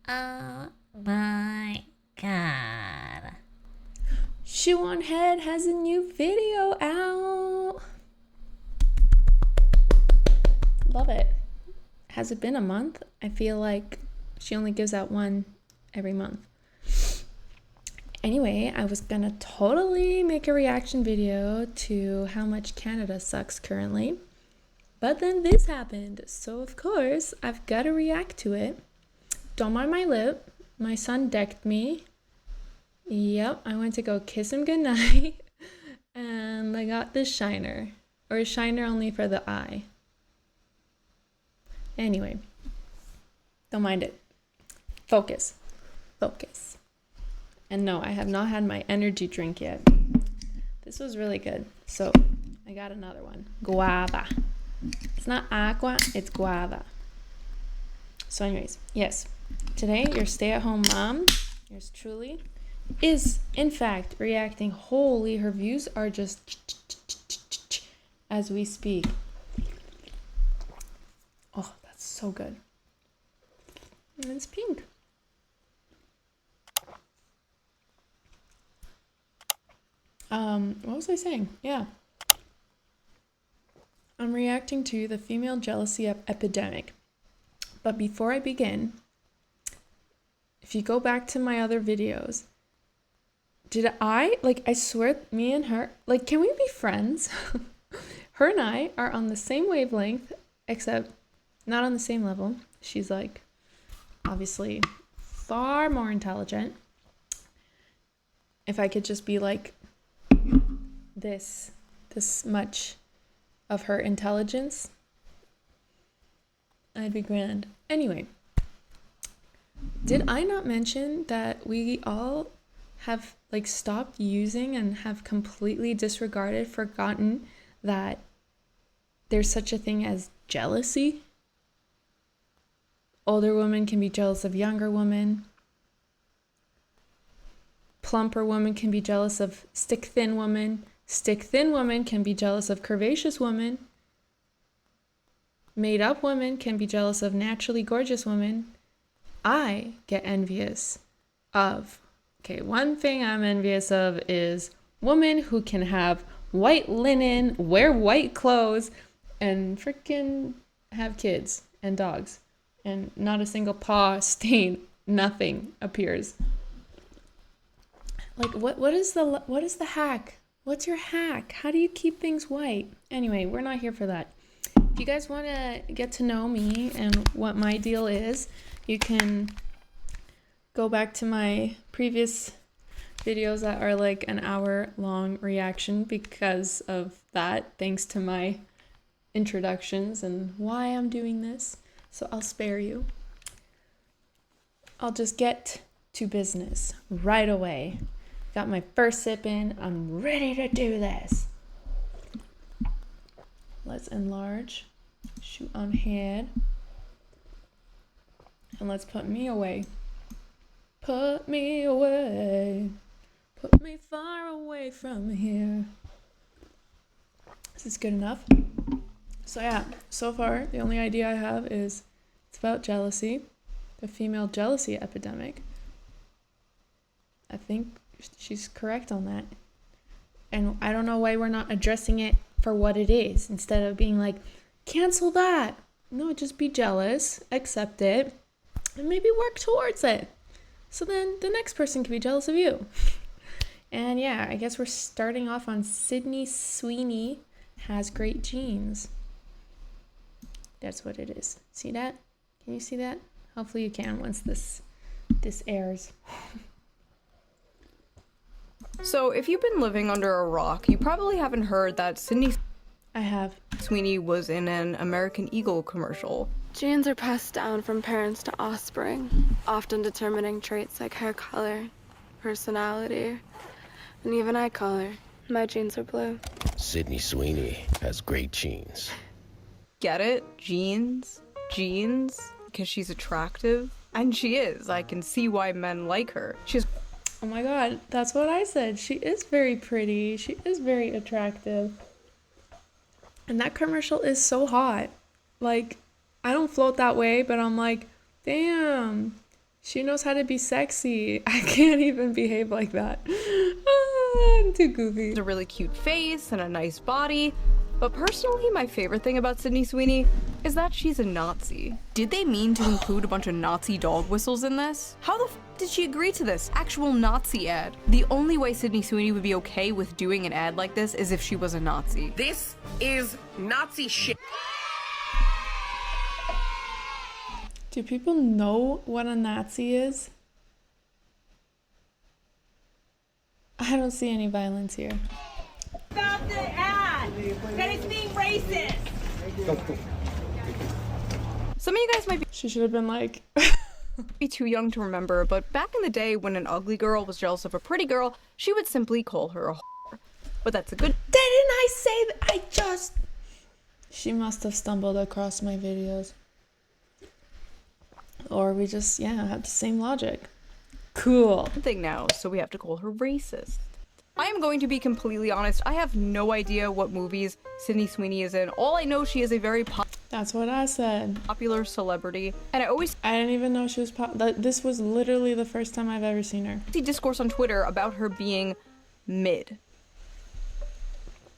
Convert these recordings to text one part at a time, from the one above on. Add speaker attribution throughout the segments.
Speaker 1: Oh my god.
Speaker 2: SHOEONHEAD has a new video out. Love it. Has it been a month? I feel like she only gives out one every month. Anyway, I was gonna totally make a reaction video to how much Canada sucks currently. But then this happened. So of course, I've got to react to it. Don't mind my lip. My son decked me. Yep, I went to go kiss him goodnight. And I got this shiner. Or a shiner only for the eye. Anyway. Don't mind it. Focus. Focus. And no, I have not had my energy drink yet. This was really good. So, I got another one. Guava. It's not agua, it's guava. So anyways, yes. Today, your stay-at-home mom, yours truly, is in fact reacting. Holy, her views are just as we speak. Oh, that's so good. And it's pink. What was I saying? Yeah. I'm reacting to the female jealousy epidemic. But before I begin, if you go back to my other videos, I swear, me and her, can we be friends? Her and I are on the same wavelength, except not on the same level. She's obviously far more intelligent. If I could just be this much of her intelligence, I'd be grand. Anyway, did I not mention that we all have stopped using and have completely disregarded, forgotten that there's such a thing as jealousy? Older women can be jealous of younger women. Plumper women can be jealous of stick-thin women. Stick-thin women can be jealous of curvaceous women. Made-up women can be jealous of naturally gorgeous women. I get envious of... Okay, one thing I'm envious of is women who can have white linen, wear white clothes, and freaking have kids and dogs. And not a single paw stain, nothing appears. What is the hack? What's your hack? How do you keep things white? Anyway, we're not here for that. If you guys want to get to know me and what my deal is, you can go back to my previous videos that are an hour-long reaction because of that, thanks to my introductions and why I'm doing this. So I'll spare you. I'll just get to business right away. Got my first sip in. I'm ready to do this. Let's enlarge. SHOEONHEAD. And let's put me away. Put me away. Put me far away from here. Is this good enough? So yeah, so far the only idea I have is it's about jealousy. The female jealousy epidemic. I think she's correct on that. And I don't know why we're not addressing it for what it is instead of being cancel that. No, just be jealous, accept it, and maybe work towards it. So then the next person can be jealous of you. And yeah, I guess we're starting off on Sydney Sweeney has great genes. That's what it is. See that? Can you see that? Hopefully you can once this airs.
Speaker 3: So, if you've been living under a rock, you probably haven't heard that Sydney
Speaker 2: I have.
Speaker 3: Sweeney was in an American Eagle commercial.
Speaker 4: Genes are passed down from parents to offspring, often determining traits like hair color, personality, and even eye color. My genes are blue.
Speaker 5: Sydney Sweeney has great genes.
Speaker 3: Get it? Genes? Genes? Because she's attractive? And she is. I can see why men like her. She's...
Speaker 2: Oh my god, that's what I said. She is very pretty. She is very attractive. And that commercial is so hot. I don't float that way, but I'm damn. She knows how to be sexy. I can't even behave like that. Ah, I'm too goofy.
Speaker 3: A really cute face and a nice body. But personally, my favorite thing about Sydney Sweeney is that she's a Nazi. Did they mean to include a bunch of Nazi dog whistles in this? How the f did she agree to this? Actual Nazi ad. The only way Sydney Sweeney would be okay with doing an ad like this is if she was a Nazi.
Speaker 6: This is Nazi shit.
Speaker 2: Do people know what a Nazi is? I don't see any violence here.
Speaker 7: Stop the ad! That is being racist!
Speaker 3: Some of you guys might
Speaker 2: She should have been like,
Speaker 3: be too young to remember, but back in the day when an ugly girl was jealous of a pretty girl, she would simply call her a whore. But that's a good—
Speaker 2: didn't I say that? I just... She must have stumbled across my videos. Or we just, yeah, had the same logic. Cool.
Speaker 3: thing now, so we have to call her racist. I am going to be completely honest, I have no idea what movies Sydney Sweeney is in. All I know, she is a very
Speaker 2: That's what I said.
Speaker 3: popular celebrity, and I always
Speaker 2: I didn't even know she was this was literally the first time I've ever seen her.
Speaker 3: see discourse on Twitter about her being mid.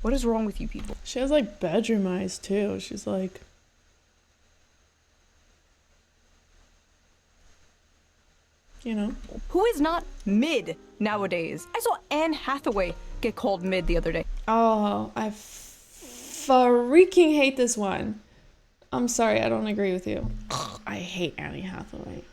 Speaker 3: What is wrong with you people?
Speaker 2: She has like bedroom eyes too. She's like... You know?
Speaker 3: Who is not mid nowadays? I saw Anne Hathaway get called mid the other day.
Speaker 2: Oh, I freaking hate this one. I'm sorry, I don't agree with you. I hate Annie Hathaway.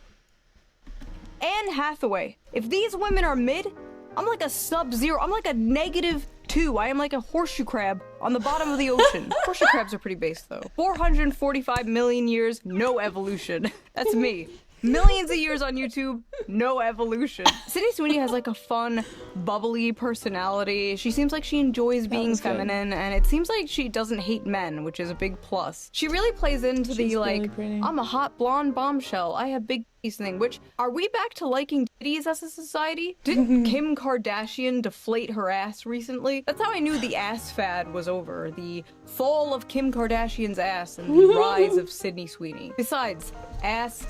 Speaker 3: Anne Hathaway. If these women are mid, I'm like a sub-zero. I'm like a -2. I am like a horseshoe crab on the bottom of the ocean. Horseshoe crabs are pretty base though. 445 million years, no evolution. That's me. Millions of years on YouTube, no evolution. Sydney Sweeney has like a fun, bubbly personality. She seems like she enjoys being feminine, and it seems like she doesn't hate men, which is a big plus. She really plays into the like,
Speaker 2: pretty.
Speaker 3: I'm a hot blonde bombshell, I have big titties thing, which, are we back to liking titties as a society? Didn't Kim Kardashian deflate her ass recently? That's how I knew the ass fad was over. The fall of Kim Kardashian's ass and the rise of Sydney Sweeney. Besides, ass.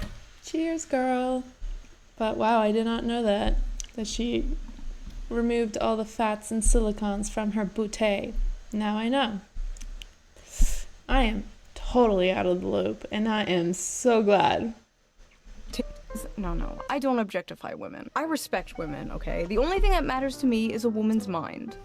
Speaker 2: Cheers, girl. But wow, I did not know that she removed all the fats and silicons from her bootay. Now I know. I am totally out of the loop, and I am so glad.
Speaker 3: No, I don't objectify women. I respect women, okay? The only thing that matters to me is a woman's mind.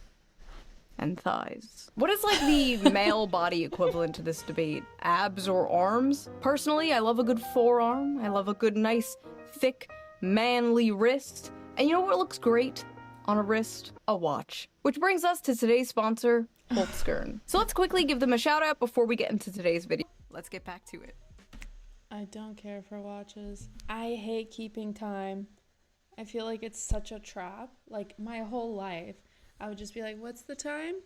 Speaker 3: And thighs. What is like the male body equivalent to this debate? Abs or arms? Personally, I love a good forearm. I love a good, nice, thick, manly wrist. And you know what looks great on a wrist? A watch. Which brings us to today's sponsor, Holtzkern. So let's quickly give them a shout out before we get into today's video. Let's get back to it.
Speaker 2: I don't care for watches. I hate keeping time. I feel like it's such a trap. Like my whole life, I would just be like, what's the time?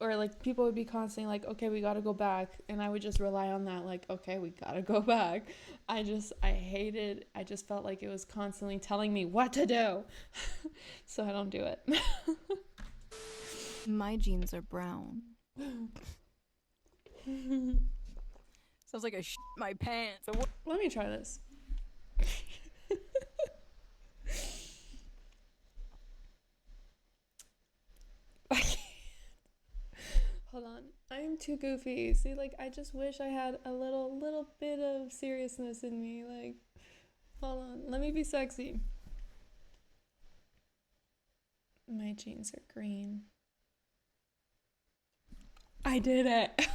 Speaker 2: Or like people would be constantly like, okay, we gotta go back. And I would just rely on that, like, okay, we gotta go back. I hated, I just felt like it was constantly telling me what to do. So I don't do it.
Speaker 3: My jeans are brown. Sounds like I shit my pants.
Speaker 2: Let me try this. I can't. Hold on. I'm too goofy. See, like, I just wish I had a little bit of seriousness in me. Like, hold on. Let me be sexy. My jeans are green. I did it.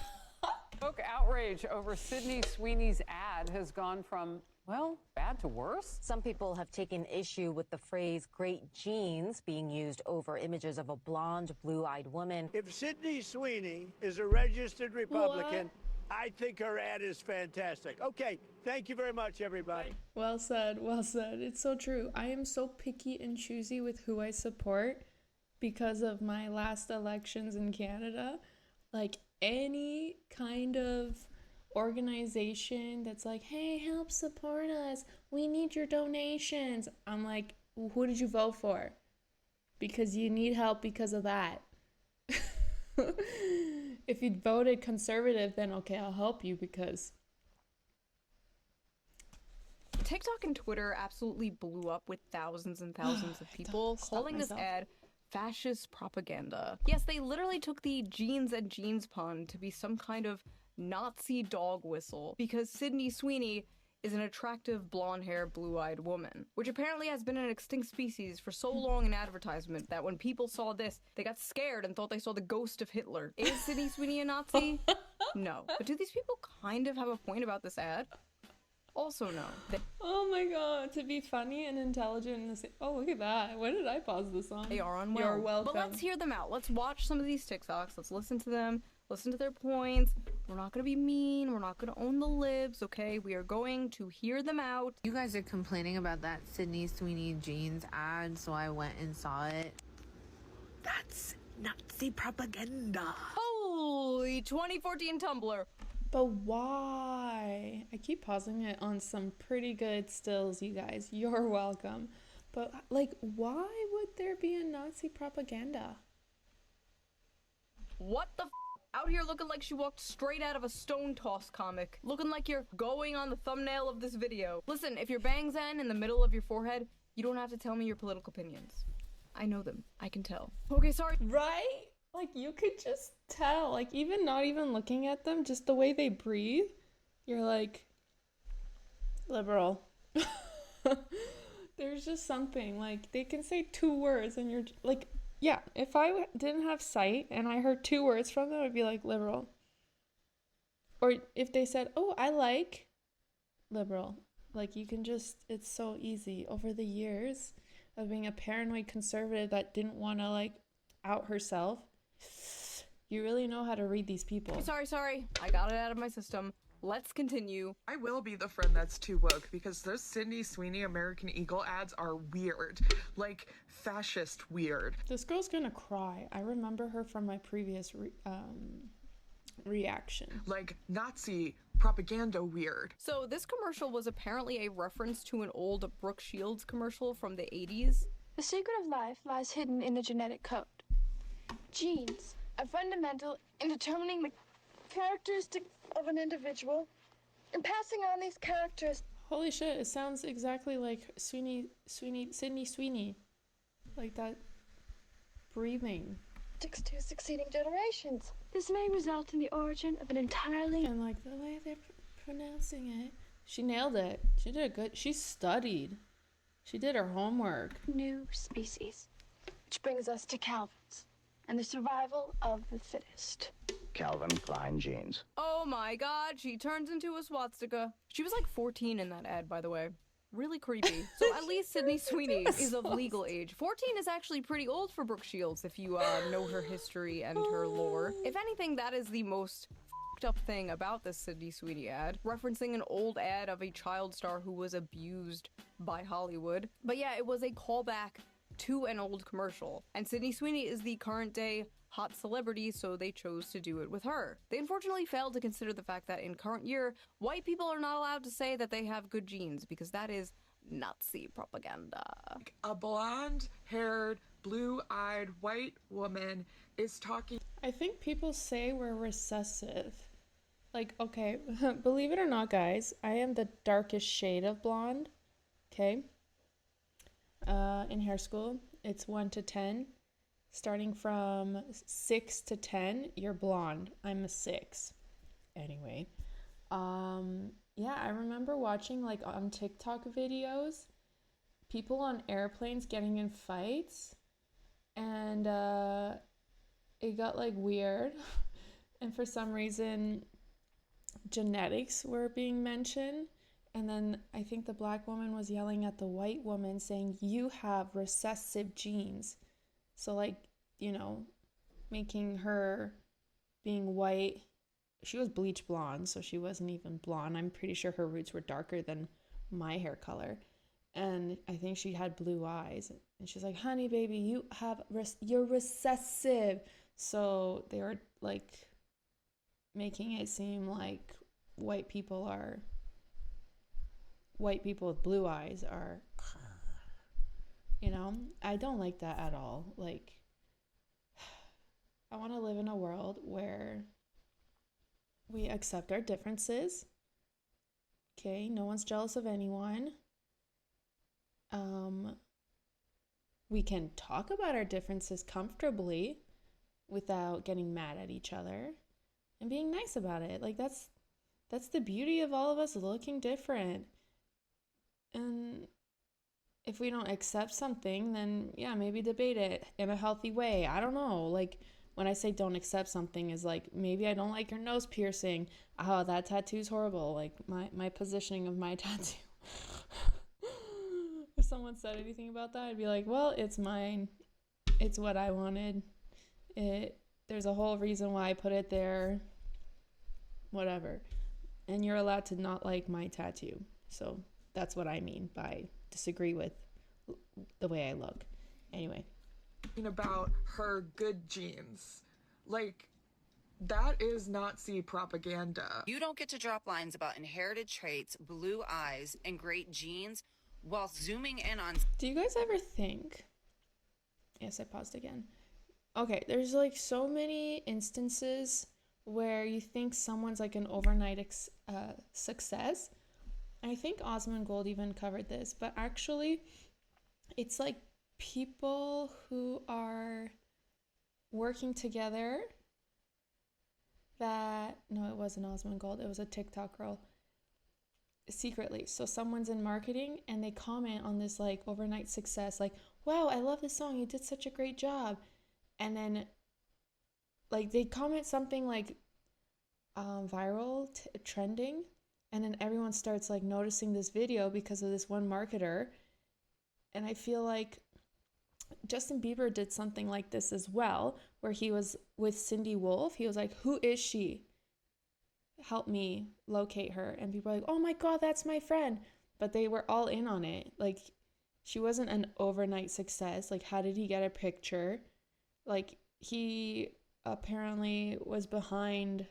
Speaker 8: Outrage over Sydney Sweeney's ad has gone from, well, bad to worse.
Speaker 9: Some people have taken issue with the phrase great genes being used over images of a blonde, blue-eyed woman.
Speaker 10: If Sydney Sweeney is a registered Republican, I think her ad is fantastic. Okay, thank you very much, everybody.
Speaker 2: Well said, well said. It's so true. I am so picky and choosy with who I support because of my last elections in Canada. Like, any kind of organization that's like, hey, help support us, we need your donations, I'm like, who did you vote for? Because you need help because of that. If you voted conservative, then okay, I'll help you because
Speaker 3: TikTok and Twitter absolutely blew up with thousands and thousands of people calling this ad fascist propaganda. Yes, they literally took the jeans and jeans pun to be some kind of Nazi dog whistle because Sydney Sweeney is an attractive blonde-haired, blue-eyed woman, which apparently has been an extinct species for so long in advertisement that when people saw this, they got scared and thought they saw the ghost of Hitler. Is Sydney Sweeney a Nazi? No. But do these people kind of have a point about this ad? Also no.
Speaker 2: Oh my god, to be funny and intelligent and say, oh, look at that. When did I pause the song?
Speaker 3: They are unwell.
Speaker 2: You're welcome.
Speaker 3: But let's hear them out. Let's watch some of these TikToks. Let's listen to them. Listen to their points. We're not gonna be mean. We're not gonna own the libs, okay? We are going to hear them out.
Speaker 11: You guys are complaining about that Sydney Sweeney jeans ad, so I went and saw it.
Speaker 6: That's Nazi propaganda.
Speaker 3: Holy 2014 Tumblr.
Speaker 2: But why? I keep pausing it on some pretty good stills, you guys. You're welcome. But, like, why would there be a Nazi propaganda?
Speaker 3: What the f? Out here looking like she walked straight out of a Stone Toss comic. Looking like you're going on the thumbnail of this video. Listen, if your bangs end in the middle of your forehead, you don't have to tell me your political opinions. I know them. I can tell. Okay, sorry.
Speaker 2: Right? Like, you could just tell. Like, even not even looking at them, just the way they breathe, you're like, liberal. There's just something. Like, they can say 2 words and you're like, yeah, if I didn't have sight and I heard 2 words from them, I'd be like, liberal. Or if they said, oh, I like liberal. Like, you can just, it's so easy. Over the years of being a paranoid conservative that didn't want to, like, out herself, you really know how to read these people.
Speaker 3: Sorry. I got it out of my system. Let's continue.
Speaker 12: I will be the friend that's too woke because those Sydney Sweeney American Eagle ads are weird. Like, fascist weird.
Speaker 2: This girl's gonna cry. I remember her from my previous reaction.
Speaker 12: Like, Nazi propaganda weird.
Speaker 3: So this commercial was apparently a reference to an old Brooke Shields commercial from the 80s.
Speaker 13: The secret of life lies hidden in the genetic code. Genes are fundamental in determining the characteristics of an individual and passing on these characters.
Speaker 2: Holy shit, it sounds exactly like Sydney Sweeney. Like that breathing.
Speaker 13: To succeeding generations. This may result in the origin of an entirely...
Speaker 2: And like the way they're pronouncing it. She nailed it. She did it good. She studied. She did her homework.
Speaker 13: New species. Which brings us to Calvin's and the survival of the fittest.
Speaker 14: Calvin Klein jeans.
Speaker 3: Oh my god, she turns into a swastika. She was like 14 in that ad, by the way. Really creepy. So at least Sydney Sweeney is of legal age. 14 is actually pretty old for Brooke Shields if you know her history and her lore. If anything, that is the most f***ed up thing about this Sydney Sweeney ad, referencing an old ad of a child star who was abused by Hollywood. But yeah, it was a callback to an old commercial. And Sydney Sweeney is the current day hot celebrity, so they chose to do it with her. They unfortunately failed to consider the fact that in current year, white people are not allowed to say that they have good genes because that is Nazi propaganda.
Speaker 12: A blonde-haired, blue-eyed white woman is talking.
Speaker 2: I think people say we're recessive. Like, okay, believe it or not, guys, I am the darkest shade of blonde, okay? In hair school, it's 1 to 10. Starting from 6 to 10, you're blonde. I'm a 6. Anyway, yeah, I remember watching like on TikTok videos, people on airplanes getting in fights, and it got like weird. And for some reason, genetics were being mentioned. And then I think the black woman was yelling at the white woman saying, you have recessive genes. So, like, you know, making her being white, she was bleach blonde, so she wasn't even blonde. I'm pretty sure her roots were darker than my hair color. And I think she had blue eyes. And she's like, honey, baby, you're recessive. So they were, like, making it seem like white people with blue eyes are... You know, I don't like that at all. Like, I want to live in a world where we accept our differences. Okay, no one's jealous of anyone. we can talk about our differences comfortably without getting mad at each other and being nice about it. Like that's the beauty of all of us looking different. And if we don't accept something, then yeah, maybe debate it in a healthy way. I don't know. Like when I say don't accept something is like, maybe I don't like your nose piercing. Oh, that tattoo's horrible. Like my positioning of my tattoo. If someone said anything about that, I'd be like, well, it's mine. It's what I wanted. There's a whole reason why I put it there. Whatever. And you're allowed to not like my tattoo. So that's what I mean by disagree with the way I look. Anyway.
Speaker 12: About her good genes. Like, that is Nazi propaganda.
Speaker 15: You don't get to drop lines about inherited traits, blue eyes, and great genes while zooming in on...
Speaker 2: Do you guys ever think... Yes, I paused again. Okay, there's like so many instances where you think someone's like an overnight success. I think Osmond Gold even covered this, but actually it's like people who are working together that... No, it wasn't Osmond Gold. It was a TikTok girl. Secretly. So someone's in marketing and they comment on this like overnight success. Like, wow, I love this song. You did such a great job. And then like they comment something like viral, trending. And then everyone starts like noticing this video because of this one marketer. And I feel like Justin Bieber did something like this as well, where he was with Cindy Wolf. He was like, who is she? Help me locate her. And people are like, oh my God, that's my friend. But they were all in on it. Like, she wasn't an overnight success. Like, how did he get a picture? Like, he apparently was behind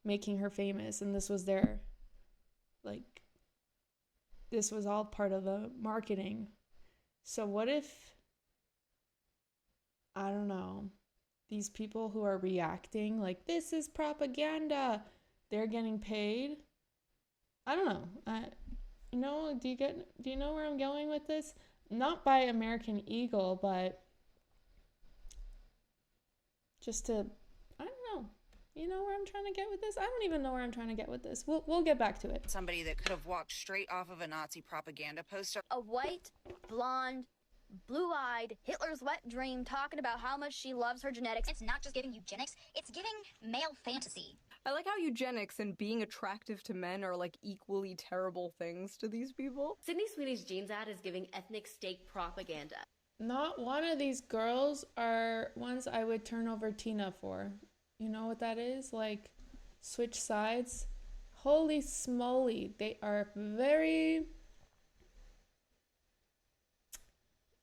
Speaker 2: making her famous, and this was their, like, this was all part of the marketing. So what if, I don't know, these people who are reacting like, this is propaganda, they're getting paid? I don't know. Do you know where I'm going with this? Not by American Eagle, but just to, I don't know. You know where I'm trying to get with this? I don't even know where I'm trying to get with this. We'll get back to it.
Speaker 15: Somebody that could have walked straight off of a Nazi propaganda poster.
Speaker 16: A white, blonde, blue-eyed, Hitler's wet dream talking about how much she loves her genetics.
Speaker 17: It's not just giving eugenics, it's giving male fantasy.
Speaker 3: I like how eugenics and being attractive to men are like equally terrible things to these people.
Speaker 18: Sydney Sweeney's jeans ad is giving ethnic steak propaganda.
Speaker 2: Not one of these girls are ones I would turn over Tina for. You know what that is? Like, switch sides. Holy smoly. They are very...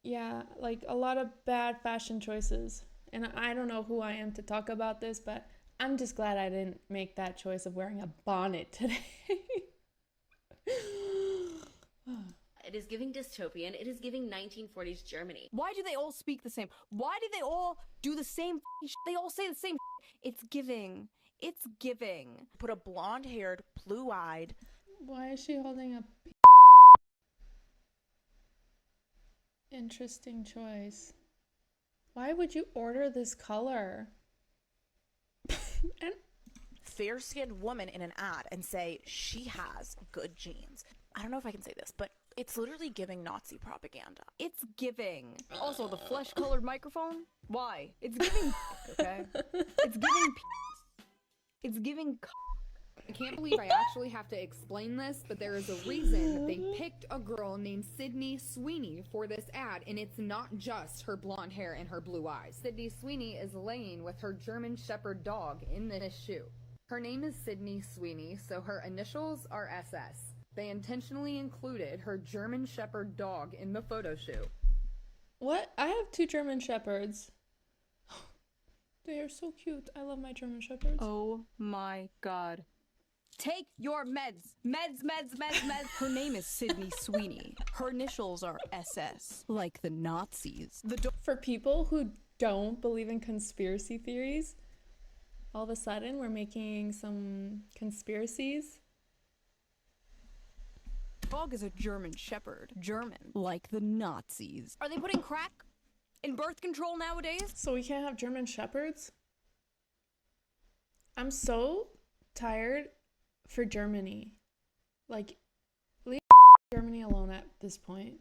Speaker 2: Yeah, like a lot of bad fashion choices. And I don't know who I am to talk about this, but I'm just glad I didn't make that choice of wearing a bonnet today.
Speaker 18: It is giving dystopian. It is giving 1940s Germany.
Speaker 3: Why do they all speak the same? Why do they all do the same shit? They all say the same shit. It's giving. It's giving.
Speaker 6: Put a blonde-haired, blue-eyed...
Speaker 2: Why is she holding a... Interesting choice. Why would you order this color?
Speaker 6: And fair-skinned woman in an ad and say she has good genes. I don't know if I can say this, but it's literally giving Nazi propaganda.
Speaker 3: It's giving. Also, the flesh-colored microphone? Why? It's giving, okay? It's giving It's giving
Speaker 19: I can't believe I actually have to explain this, but there is a reason that they picked a girl named Sydney Sweeney for this ad, and it's not just her blonde hair and her blue eyes. Sydney Sweeney is laying with her German Shepherd dog in this shoot. Her name is Sydney Sweeney, so her initials are SS. They intentionally included her German Shepherd dog in the photo shoot.
Speaker 2: What? I have 2 German Shepherds. They are so cute. I love my German Shepherds.
Speaker 3: Oh my God. Take your meds. Meds. Her name is Sydney Sweeney. Her initials are SS, like the Nazis.
Speaker 2: For people who don't believe in conspiracy theories, all of a sudden we're making some conspiracies.
Speaker 3: dog is a German Shepherd. German. Like the Nazis. Are they putting crack in birth control nowadays?
Speaker 2: So we can't have German Shepherds? I'm so tired for Germany. Like, leave Germany alone at this point.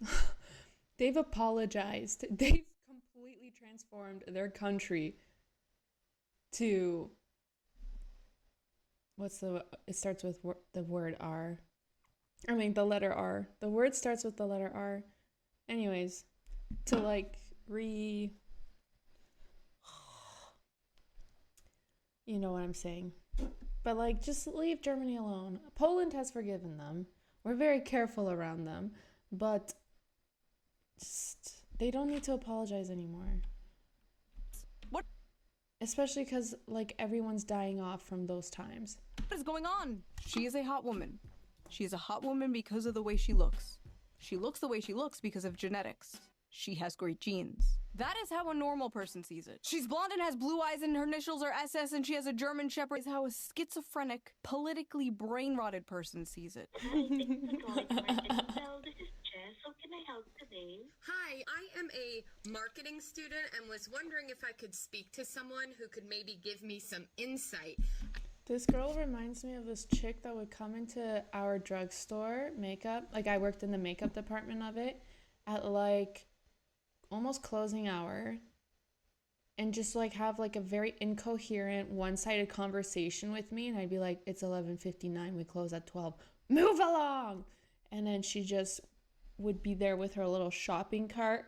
Speaker 2: They've apologized. They've completely transformed their country to... it starts with the word R. I mean, the letter R. The word starts with the letter R. Anyways, to like you know what I'm saying. But like, just leave Germany alone. Poland has forgiven them. We're very careful around them. But just, they don't need to apologize anymore.
Speaker 3: What?
Speaker 2: Especially because like everyone's dying off from those times.
Speaker 3: What is going on? She is a hot woman. She is a hot woman because of the way she looks. She looks the way she looks because of genetics. She has great genes. That is how a normal person sees it. She's blonde and has blue eyes and her initials are SS and she has a German Shepherd. Is how a schizophrenic, politically brain-rotted person sees it.
Speaker 20: Hi, thank you for calling American. This is Jess. How can I help today?
Speaker 21: Hi, I am a marketing student and was wondering if I could speak to someone who could maybe give me some insight.
Speaker 2: This girl reminds me of this chick that would come into our drugstore makeup. Like, I worked in the makeup department of it at like almost closing hour and just like have like a very incoherent one-sided conversation with me, and I'd be like, it's 11:59, we close at 12, move along. And then she just would be there with her little shopping cart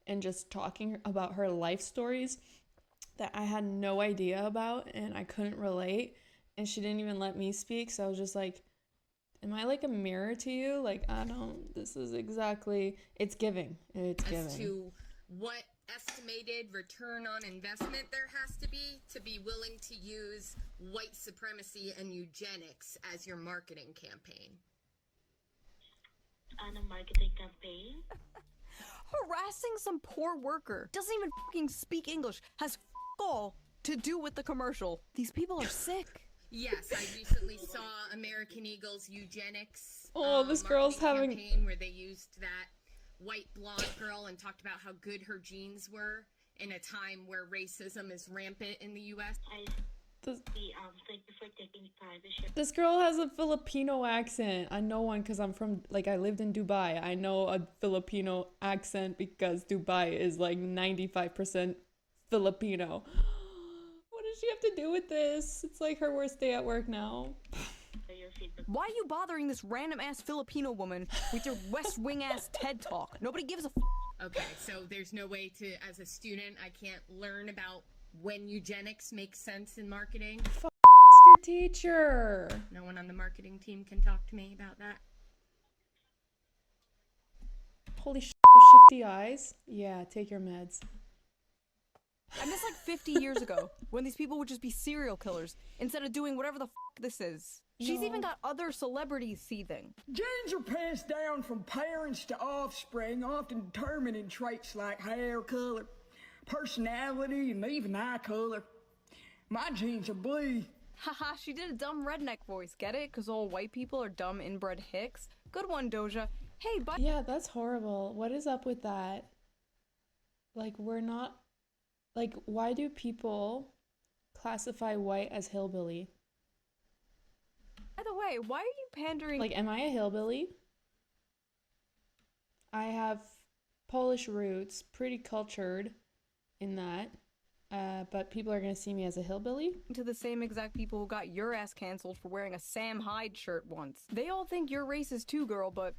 Speaker 2: and just talking about her life stories that I had no idea about and I couldn't relate, and she didn't even let me speak. So I was just like, am I like a mirror to you? Like, I don't, this is exactly, it's giving. It's giving.
Speaker 21: As to what estimated return on investment there has to be willing to use white supremacy and eugenics as your marketing campaign.
Speaker 20: On a marketing campaign?
Speaker 3: Harassing some poor worker, doesn't even fucking speak English, has all to do with the commercial. These people are sick.
Speaker 21: Yes, I recently saw American Eagle's eugenics
Speaker 2: this girl's having
Speaker 21: campaign where they used that white blonde girl and talked about how good her genes were in a time where racism is rampant in the U.S.
Speaker 20: Thank you for taking time to share.
Speaker 2: This girl has a Filipino accent. I know one because I'm from, like, I lived in Dubai. I know a Filipino accent because Dubai is like 95% Filipino. What does she have to do with this? It's like her worst day at work now.
Speaker 3: Why are you bothering this random ass Filipino woman with your West Wing ass TED talk? Nobody gives a
Speaker 21: Okay, so there's no way to, as a student, I can't learn about when eugenics makes sense in marketing?
Speaker 2: Your teacher.
Speaker 21: No one on the marketing team can talk to me about that.
Speaker 2: Holy shifty eyes. Yeah, take your meds.
Speaker 3: I miss like 50 years ago when these people would just be serial killers instead of doing whatever the this is. She's even got other celebrities seething.
Speaker 22: Genes are passed down from parents to offspring, often determining traits like hair color, personality, and even eye color. My genes are blue.
Speaker 3: Haha, she did a dumb redneck voice, get it? Because all white people are dumb inbred hicks. Good one, Doja. Hey, but
Speaker 2: yeah, that's horrible. What is up with that? Like, we're not... Like, why do people classify white as hillbilly?
Speaker 3: By the way, why are you pandering?
Speaker 2: Like, am I a hillbilly? I have Polish roots, pretty cultured in that, but people are gonna see me as a hillbilly?
Speaker 3: To the same exact people who got your ass canceled for wearing a Sam Hyde shirt once. They all think you're racist too, girl, but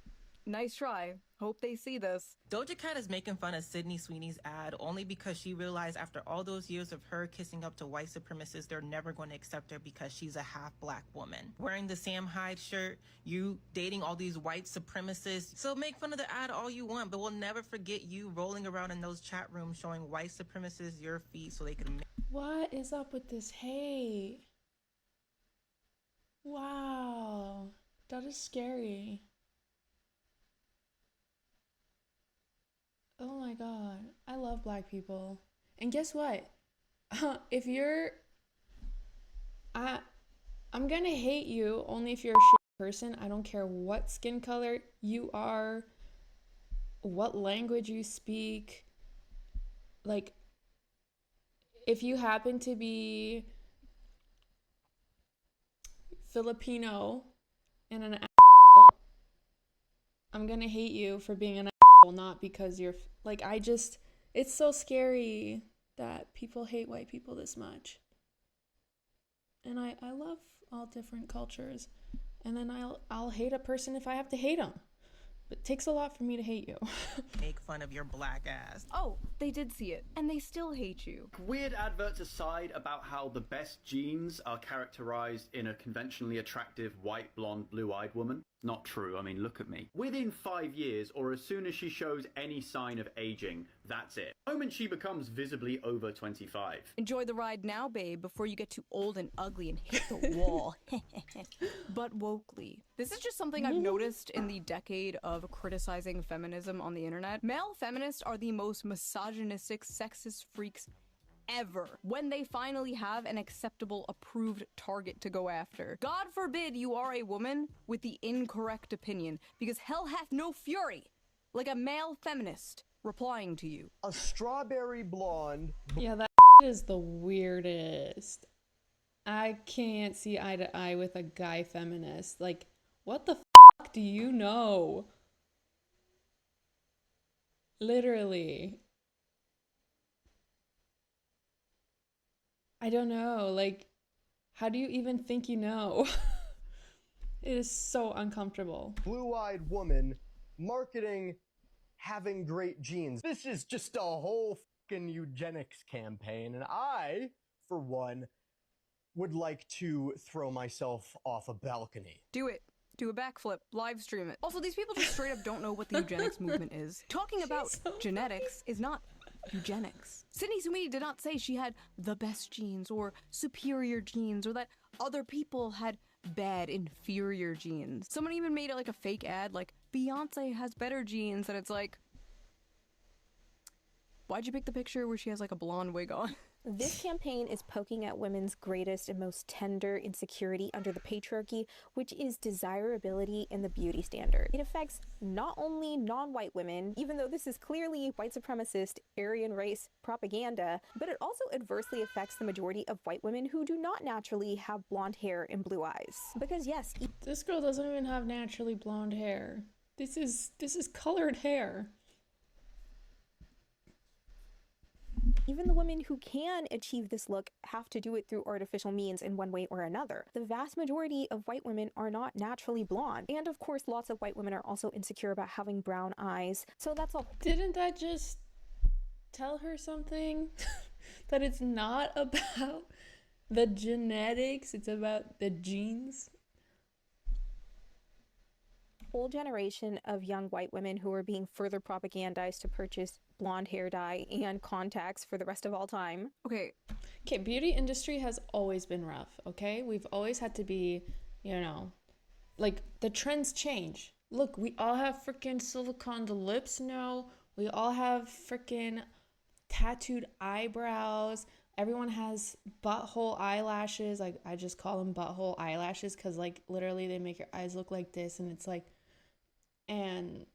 Speaker 3: nice try. Hope they see this.
Speaker 23: Doja Cat is making fun of Sydney Sweeney's ad only because she realized after all those years of her kissing up to white supremacists, they're never going to accept her because she's a half-black woman. Wearing the Sam Hyde shirt, you dating all these white supremacists. So make fun of the ad all you want, but we'll never forget you rolling around in those chat rooms showing white supremacists your feet so they can...
Speaker 2: What is up with this hate? Wow. That is scary. Oh my god, I love black people. And guess what? If you're... I'm gonna hate you only if you're a shit person. I don't care what skin color you are, what language you speak. Like, if you happen to be Filipino and an asshole, I'm gonna hate you for being an asshole, not because you're like, it's so scary that people hate white people this much. And I love all different cultures. And then I'll hate a person if I have to hate them. But it takes a lot for me to hate you.
Speaker 23: Make fun of your black ass.
Speaker 3: Oh, they did see it, and they still hate you.
Speaker 1: Weird adverts aside about how the best genes are characterized in a conventionally attractive white, blonde, blue-eyed woman. Not true. I mean, look at me. Within 5 years, or as soon as she shows any sign of aging, that's it. The moment she becomes visibly over 25.
Speaker 3: Enjoy the ride now, babe, before you get too old and ugly and hit the wall. But wokely. This is just something I've noticed in the decade of criticizing feminism on the internet. Male feminists are the most misogynistic, sexist freaks ever when they finally have an acceptable, approved target to go after. God forbid you are a woman with the incorrect opinion, because hell hath no fury like a male feminist replying to you.
Speaker 4: A strawberry blonde.
Speaker 2: Yeah, that is the weirdest. I can't see eye to eye with a guy feminist. Like, what the fuck do you know? Literally. I don't know, like, how do you even think you know? It is so uncomfortable.
Speaker 4: Blue-eyed woman marketing having great genes. This is just a whole fucking eugenics campaign, and I, for one, would like to throw myself off a balcony.
Speaker 3: Do it. Do a backflip. Live stream it. Also, these people just straight up don't know what the eugenics movement is. Talking about genetics is not eugenics. Sydney Sweeney did not say she had the best genes or superior genes or that other people had bad, inferior genes. Someone even made it like a fake ad, like, Beyonce has better genes, and it's like, why'd you pick the picture where she has like a blonde wig on?
Speaker 5: This campaign is poking at women's greatest and most tender insecurity under the patriarchy, which is desirability and the beauty standard. It affects not only non-white women, even though this is clearly white supremacist, Aryan race propaganda, but it also adversely affects the majority of white women who do not naturally have blonde hair and blue eyes. Because yes,
Speaker 2: this girl doesn't even have naturally blonde hair. This is colored hair.
Speaker 5: Even the women who can achieve this look have to do it through artificial means in one way or another. The vast majority of white women are not naturally blonde. And of course, lots of white women are also insecure about having brown eyes. So that's all.
Speaker 2: Didn't that just tell her something? That it's not about the genetics, it's about the genes?
Speaker 5: Whole generation of young white women who are being further propagandized to purchase blonde hair dye and contacts for the rest of all time.
Speaker 2: Okay, beauty industry has always been rough, okay? We've always had to be, you know, like, the trends change. Look, we all have freaking siliconed lips now. We all have freaking tattooed eyebrows. Everyone has butthole eyelashes. Like, I just call them butthole eyelashes because, like, literally they make your eyes look like this, and it's like, and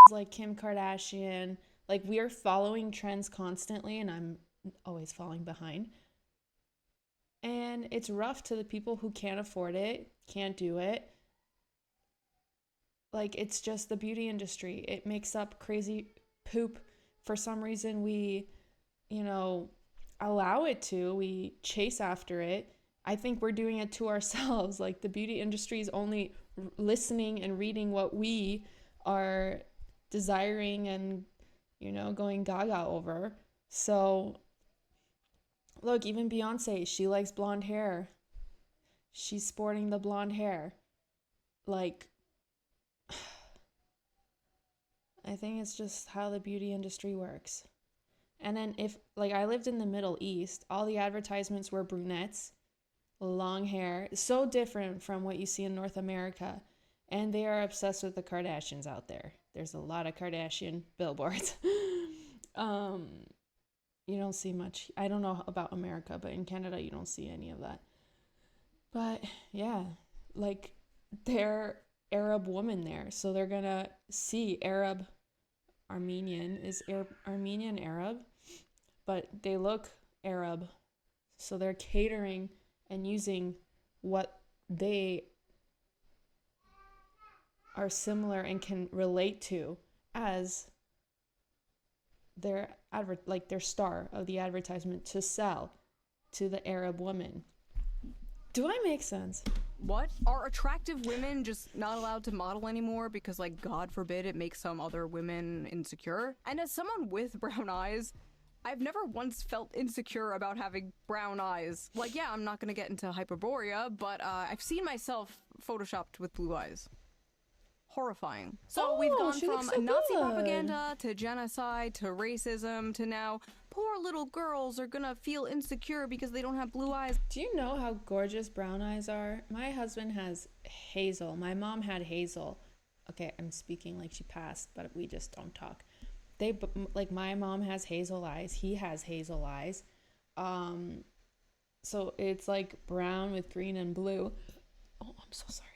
Speaker 2: like Kim Kardashian. Like, we are following trends constantly, and I'm always falling behind. And it's rough to the people who can't afford it, can't do it. Like, it's just the beauty industry. It makes up crazy poop. For some reason, we, you know, allow it to. We chase after it. I think we're doing it to ourselves. Like, the beauty industry is only listening and reading what we are desiring and, you know, going gaga over. So, look, even Beyonce, she likes blonde hair. She's sporting the blonde hair. Like, I think it's just how the beauty industry works. And then if, like, I lived in the Middle East, all the advertisements were brunettes, long hair, so different from what you see in North America. And they are obsessed with the Kardashians out there. There's a lot of Kardashian billboards. You don't see much. I don't know about America, but in Canada, you don't see any of that. But yeah, like they're Arab woman there, so they're gonna see Armenian is Armenian Arab, but they look Arab, so they're catering and using what they are similar and can relate to as their their star of the advertisement to sell to the Arab woman. Do I make sense?
Speaker 3: What? Are attractive women just not allowed to model anymore because, like, God forbid it makes some other women insecure? And as someone with brown eyes, I've never once felt insecure about having brown eyes. Like, yeah, I'm not gonna get into Hyperborea, but I've seen myself photoshopped with blue eyes. Horrifying. So we've gone from Nazi propaganda to genocide to racism to now poor little girls are gonna feel insecure because they don't have blue eyes.
Speaker 2: Do you know how gorgeous brown eyes are? My husband has hazel. My mom had hazel. Okay, I'm speaking like she passed, but we just don't talk. Like my mom has hazel eyes. He has hazel eyes. So it's like brown with green and blue. Oh, I'm so sorry.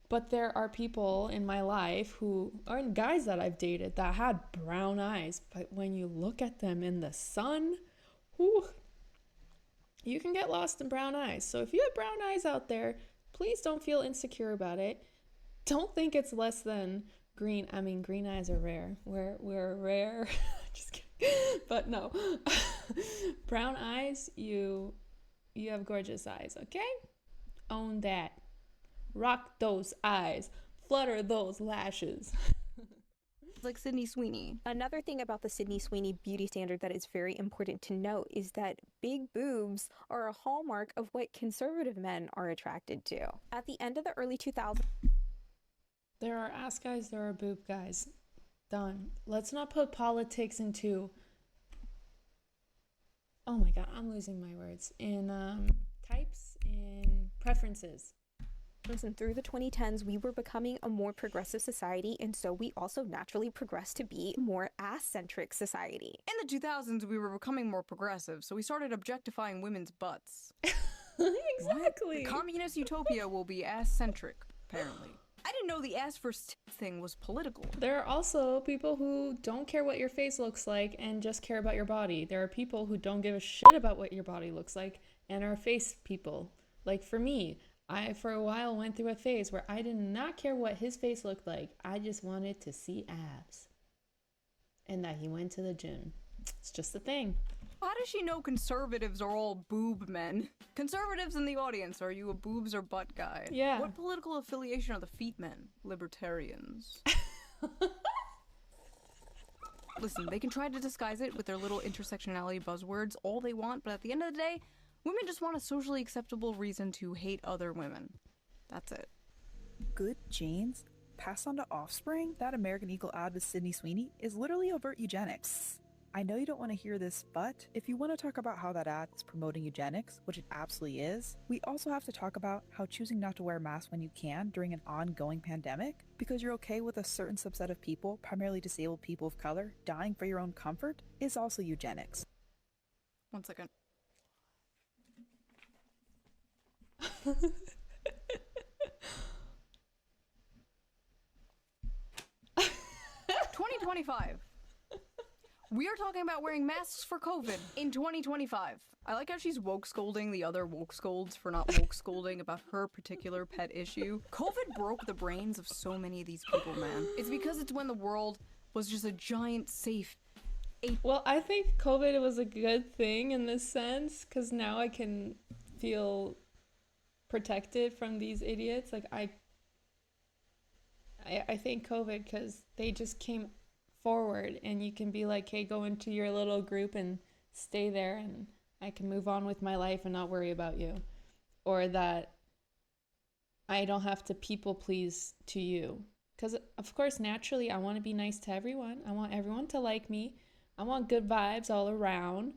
Speaker 2: But there are people in my life who are guys that I've dated that had brown eyes. But when you look at them in the sun, whew, you can get lost in brown eyes. So if you have brown eyes out there, please don't feel insecure about it. Don't think it's less than green. I mean, green eyes are rare. We're rare. Just kidding. But no. Brown eyes, you have gorgeous eyes, okay? Own that. Rock those eyes. Flutter those lashes.
Speaker 3: Like Sydney Sweeney.
Speaker 5: Another thing about the Sydney Sweeney beauty standard that is very important to note is that big boobs are a hallmark of what conservative men are attracted to. At the end of the early 2000s,
Speaker 2: there are ass guys, there are boob guys. Done. Let's not put politics into, oh my god, I'm losing my words, in types, in preferences.
Speaker 5: And through the 2010s, we were becoming a more progressive society, and so we also naturally progressed to be a more ass-centric society.
Speaker 3: In the 2000s, we were becoming more progressive, so we started objectifying women's butts.
Speaker 2: Exactly.
Speaker 3: The communist utopia will be ass-centric, apparently. I didn't know the ass first thing was political.
Speaker 2: There are also people who don't care what your face looks like and just care about your body. There are people who don't give a shit about what your body looks like and are face people. Like for me, I, for a while, went through a phase where I did not care what his face looked like. I just wanted to see abs. And that he went to the gym. It's just a thing.
Speaker 3: How does she know conservatives are all boob men? Conservatives in the audience, are you a boobs or butt guy?
Speaker 2: Yeah.
Speaker 3: What political affiliation are the feet men? Libertarians. Listen, they can try to disguise it with their little intersectionality buzzwords all they want, but at the end of the day, women just want a socially acceptable reason to hate other women. That's it.
Speaker 7: Good genes passed on to offspring? That American Eagle ad with Sydney Sweeney is literally overt eugenics. I know you don't want to hear this, but if you want to talk about how that ad is promoting eugenics, which it absolutely is, we also have to talk about how choosing not to wear a mask when you can during an ongoing pandemic, because you're okay with a certain subset of people, primarily disabled people of color, dying for your own comfort, is also eugenics.
Speaker 3: 1 second. 2025. We are talking about wearing masks for COVID in 2025. I like how she's woke scolding the other woke scolds for not woke scolding about her particular pet issue. COVID broke the brains of so many of these people, man. It's because it's when the world was just a giant safe.
Speaker 2: Well, I think COVID was a good thing in this sense, because now I can feel protected from these idiots. Like I thank COVID because they just came forward, and you can be like, hey, go into your little group and stay there, and I can move on with my life and not worry about you. Or that I don't have to people please to you, because of course naturally I want to be nice to everyone. I want everyone to like me. I want good vibes all around.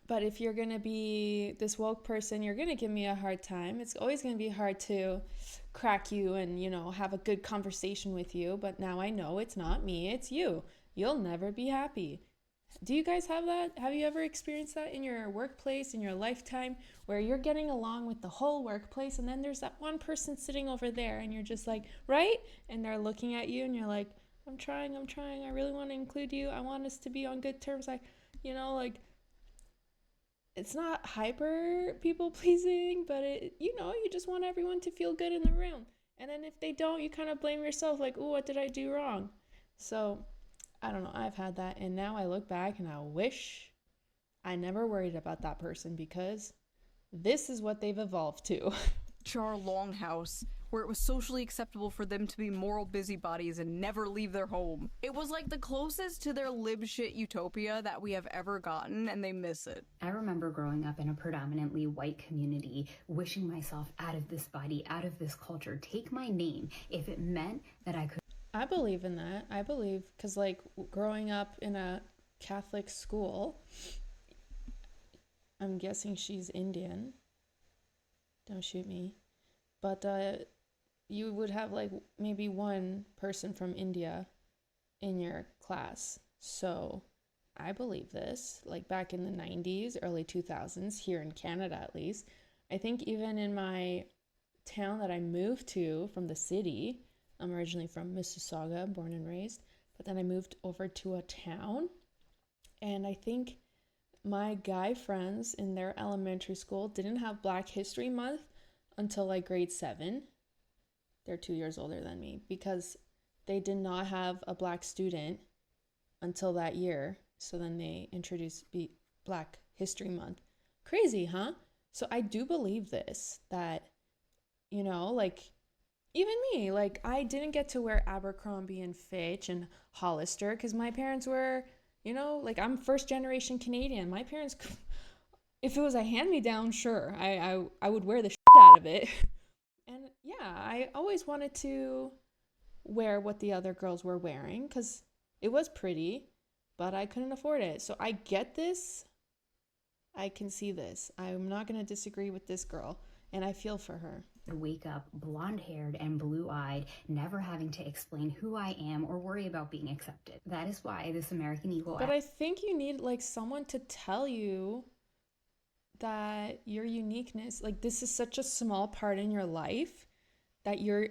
Speaker 2: But if you're going to be this woke person, you're going to give me a hard time. It's always going to be hard to crack you and, you know, have a good conversation with you. But now I know it's not me, it's you. You'll never be happy. Do you guys have that? Have you ever experienced that in your workplace, in your lifetime, where you're getting along with the whole workplace and then there's that one person sitting over there and you're just like, right? And they're looking at you and you're like, I'm trying. I really want to include you. I want us to be on good terms. It's not hyper people pleasing, but you just want everyone to feel good in the room. And then if they don't, you kind of blame yourself like, oh, what did I do wrong? So I don't know. I've had that. And now I look back and I wish I never worried about that person because this is what they've evolved to.
Speaker 3: Our longhouse, where it was socially acceptable for them to be moral busybodies and never leave their home. It was like the closest to their lib shit utopia that we have ever gotten, and they miss it.
Speaker 8: I remember growing up in a predominantly white community, wishing myself out of this body, out of this culture, take my name, if it meant that I could.
Speaker 2: I believe in that. I believe, because growing up in a Catholic school, I'm guessing she's Indian. Don't shoot me. But you would have maybe one person from India in your class. So I believe this. Back in the 90s, early 2000s, here in Canada at least. I think even in my town that I moved to from the city, I'm originally from Mississauga, born and raised, but then I moved over to a town. And I think my guy friends in their elementary school didn't have Black History Month until grade 7. They're 2 years older than me because they did not have a Black student until that year. So then they introduced Black History Month. Crazy, huh? So I do believe this, that, even me, I didn't get to wear Abercrombie and Fitch and Hollister because my parents were, I'm first generation Canadian. My parents, if it was a hand-me-down, sure, I would wear the shit out of it. And yeah, I always wanted to wear what the other girls were wearing because it was pretty, but I couldn't afford it. So I get this. I can see this. I'm not going to disagree with this girl, and I feel for her.
Speaker 8: Wake up blonde-haired and blue-eyed, never having to explain who I am or worry about being accepted. That is why this American Eagle...
Speaker 2: But I think you need someone to tell you that your uniqueness, this is such a small part in your life that you're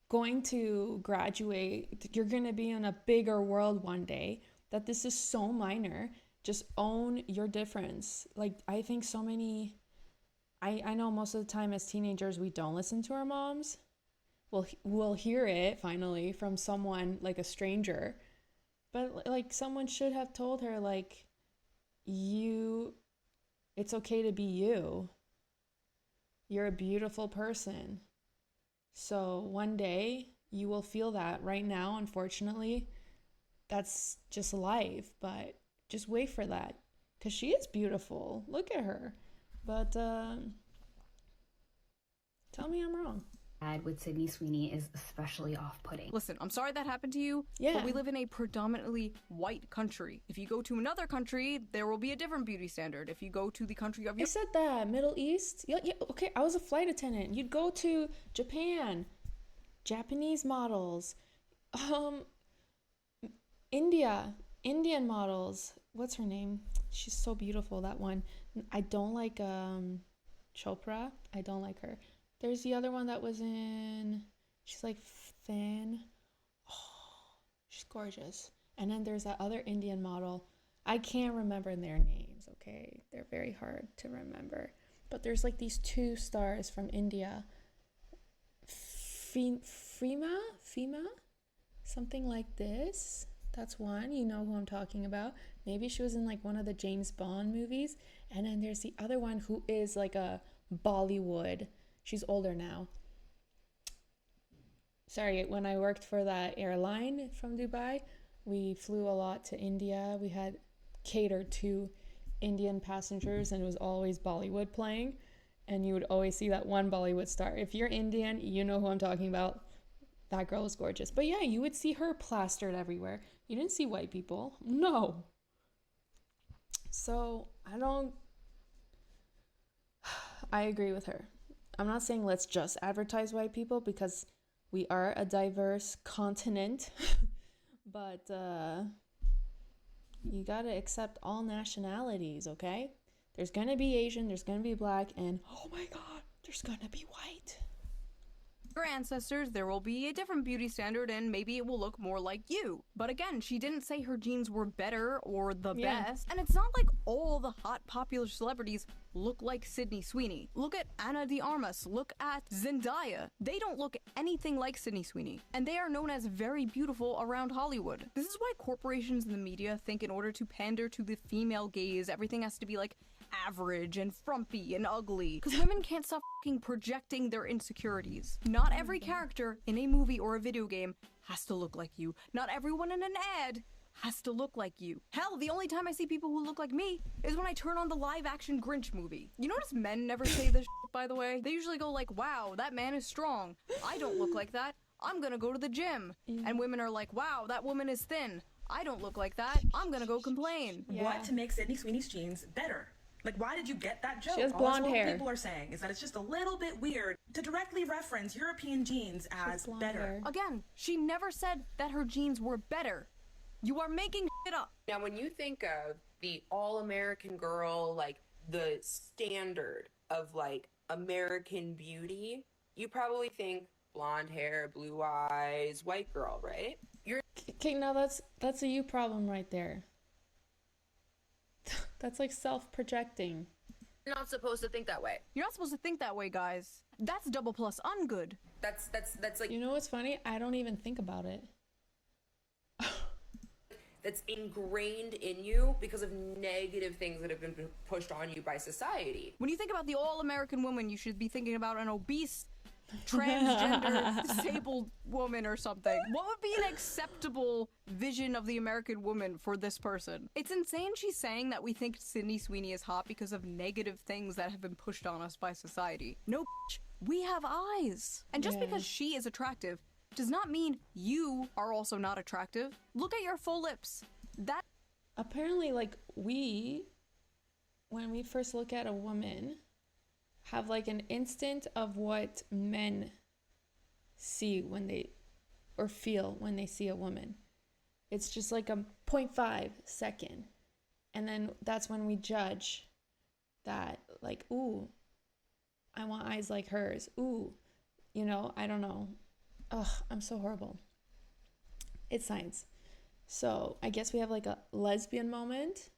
Speaker 2: going to graduate, you're going to be in a bigger world one day, that this is so minor. Just own your difference. I think so many... I know most of the time as teenagers, we don't listen to our moms. We'll hear it finally from someone, a stranger. But someone should have told her, it's okay to be you. You're a beautiful person. So one day you will feel that. Right now, unfortunately, that's just life. But just wait for that. Because she is beautiful. Look at her. But tell me I'm wrong.
Speaker 8: With Sydney Sweeney is especially off-putting.
Speaker 3: Listen, I'm sorry that happened to you,
Speaker 2: yeah.
Speaker 3: But we live in a predominantly white country. If you go to another country, there will be a different beauty standard. If you go to the country of your...
Speaker 2: I said that, Middle East. Yeah, okay, I was a flight attendant. You'd go to Japan, Japanese models, India, Indian models. What's her name? She's so beautiful, that one. I don't like Chopra. I don't like her. There's the other one that was in... She's thin. Oh, she's gorgeous. And then there's that other Indian model. I can't remember their names, okay? They're very hard to remember. But there's these 2 stars from India. Fima? Something like this. That's one. You know who I'm talking about. Maybe she was in one of the James Bond movies. And then there's the other one who is a Bollywood. She's older now. Sorry, when I worked for that airline from Dubai, we flew a lot to India. We had catered to Indian passengers and it was always Bollywood playing. And you would always see that one Bollywood star. If you're Indian, you know who I'm talking about. That girl is gorgeous. But yeah, you would see her plastered everywhere. You didn't see white people. No. So I agree with her. I'm not saying let's just advertise white people because we are a diverse continent, but You gotta accept all nationalities, okay? There's gonna be Asian, there's gonna be black, and oh my god, there's gonna be white.
Speaker 3: Your ancestors, there will be a different beauty standard and maybe it will look more like you. But again, she didn't say her genes were better or the best. And it's not like all the hot popular celebrities look like Sydney Sweeney. Look at Ana de Armas, look at Zendaya. They don't look anything like Sydney Sweeney. And they are known as very beautiful around Hollywood. This is why corporations and the media think in order to pander to the female gaze, everything has to be like average and frumpy and ugly. Because women can't stop fucking projecting their insecurities. Not every character in a movie or a video game has to look like you. Not everyone in an ad has to look like you. Hell, the only time I see people who look like me is when I turn on the live-action Grinch movie. You notice men never say this shit, by the way? They usually go like, wow, that man is strong. I don't look like that. I'm gonna go to the gym. And women are like, wow, that woman is thin. I don't look like that. I'm gonna go complain.
Speaker 9: What to make Sydney Sweeney's genes better? Like, why did you get that joke?
Speaker 2: She has
Speaker 9: All
Speaker 2: blonde
Speaker 9: that's what
Speaker 2: hair.
Speaker 9: people are saying is that it's just a little bit weird to directly reference European genes as better.
Speaker 3: Again, she never said that her genes were better. You are making shit up.
Speaker 10: Now, when you think of the all-American girl, like the standard of like American beauty, you probably think blonde hair, blue eyes, white girl, right?
Speaker 2: Okay, now that's a you problem right there. That's like self-projecting.
Speaker 10: You're not supposed to think that way.
Speaker 3: You're not supposed to think that way, guys. That's double plus ungood.
Speaker 10: That's like...
Speaker 2: You know what's funny? I don't even think about it.
Speaker 10: That's ingrained in you because of negative things that have been pushed on you by society.
Speaker 3: When you think about the all-American woman, you should be thinking about an obese, transgender, disabled woman or something. What would be an acceptable vision of the American woman for this person? It's insane she's saying that we think Sydney Sweeney is hot because of negative things that have been pushed on us by society. No, bitch, we have eyes. And just because she is attractive does not mean you are also not attractive. Look at your full lips. That
Speaker 2: apparently, like, when we first look at a woman, have like an instant of what men see when they, or feel when they see a woman. It's just like a 0.5 second. And then that's when we judge that, like, ooh, I want eyes like hers. Ooh, you know, I don't know. Ugh, I'm so horrible. It's science. So I guess we have like a lesbian moment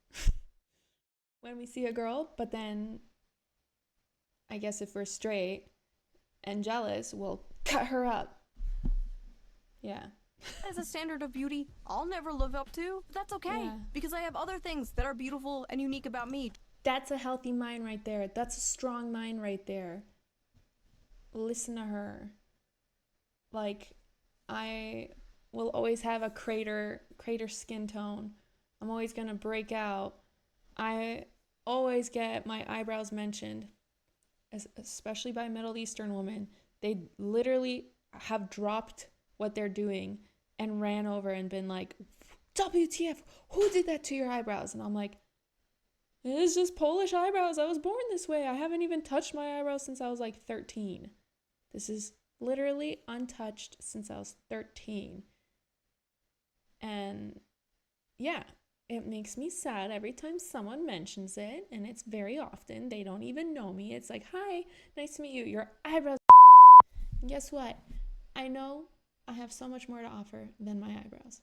Speaker 2: when we see a girl, but then I guess if we're straight and jealous, we'll cut her up. Yeah.
Speaker 3: as a standard of beauty I'll never live up to, but that's okay because I have other things that are beautiful and unique about me.
Speaker 2: That's a healthy mind right there. That's a strong mind right there. Listen to her. Like, I will always have a crater skin tone. I'm always gonna break out. I always get my eyebrows mentioned, especially by Middle Eastern women. They literally have dropped what they're doing and ran over and been like, WTF, who did that to your eyebrows? And I'm like, it's just Polish eyebrows. I was born this way. I haven't even touched my eyebrows since I was like 13. This is literally untouched since I was 13. And yeah, it makes me sad every time someone mentions it, and it's very often. They don't even know me. It's like, hi, nice to meet you. Your eyebrows. And guess what? I know I have so much more to offer than my eyebrows.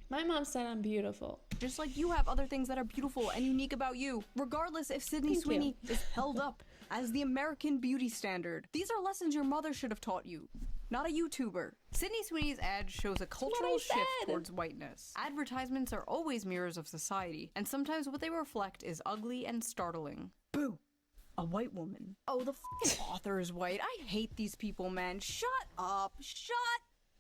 Speaker 2: My mom said I'm beautiful.
Speaker 3: Just like you have other things that are beautiful and unique about you, regardless if Sydney Sweeney is held up as the American beauty standard. These are lessons your mother should have taught you, not a YouTuber. Sydney Sweeney's ad shows a cultural shift towards whiteness. Advertisements are always mirrors of society, and sometimes what they reflect is ugly and startling. Boo! A white woman. Oh, the f***ing author is white. I hate these people, man. Shut up. Shut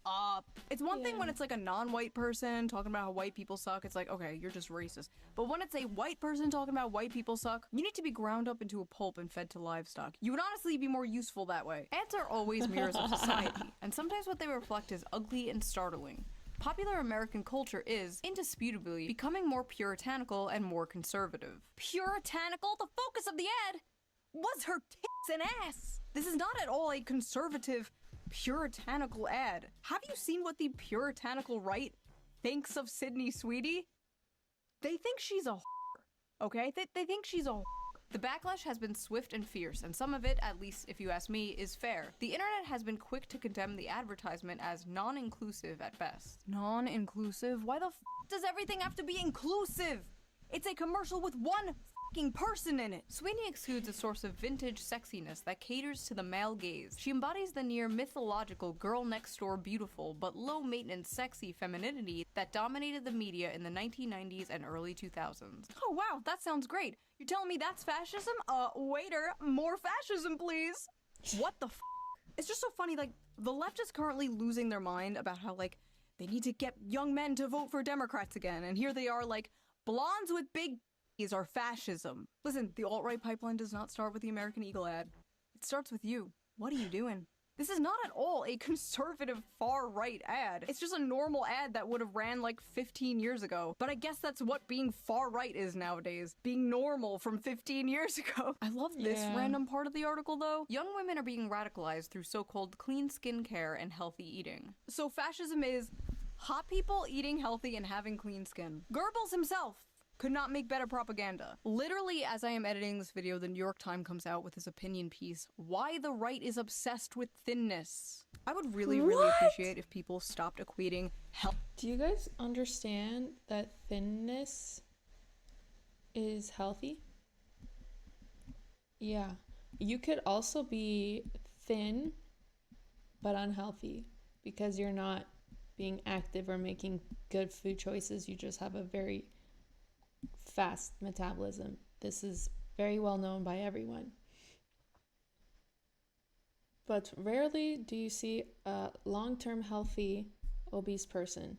Speaker 3: up. It's one thing when it's like a non-white person talking about how white people suck. It's like, okay, you're just racist. But when it's a white person talking about white people suck, you need to be ground up into a pulp and fed to livestock. You would honestly be more useful that way. Ads are always mirrors of society, and sometimes what they reflect is ugly and startling. Popular American culture is, indisputably, becoming more puritanical and more conservative. Puritanical? The focus of the ad was her tits and ass! This is not at all a conservative, puritanical ad. Have you seen what the puritanical right thinks of Sydney Sweeney, they think she's a whore, okay? They think she's a whore. The backlash has been swift and fierce, and some of it, at least if you ask me, is fair. The internet has been quick to condemn the advertisement as non-inclusive at best. Non-inclusive? Why the f does everything have to be inclusive? It's a commercial with one fucking person in it. Sweeney exudes a source of vintage sexiness that caters to the male gaze. She embodies the near mythological girl next door beautiful but low maintenance sexy femininity that dominated the media in the 1990s and early 2000s. Oh wow, that sounds great. You're telling me that's fascism? Waiter, more fascism please. What the f? It's just so funny, like, the left is currently losing their mind about how, like, they need to get young men to vote for Democrats again, and here they are, like, blondes with big are fascism. Listen, the alt-right pipeline does not start with the American Eagle ad. It starts with you. What are you doing? This is not at all a conservative far-right ad. It's just a normal ad that would have ran like 15 years ago. But I guess that's what being far-right is nowadays. Being normal from 15 years ago. I love this random part of the article though. Young women are being radicalized through so-called clean skincare and healthy eating. So fascism is hot people eating healthy and having clean skin. Goebbels himself could not make better propaganda. Literally, as I am editing this video, the New York Times comes out with his opinion piece, Why the Right is Obsessed with Thinness. I would really appreciate if people stopped equating health.
Speaker 2: Do you guys understand that thinness is healthy? Yeah. You could also be thin, but unhealthy because you're not being active or making good food choices. You just have a very fast metabolism. This is very well known by everyone. But rarely do you see a long-term healthy obese person.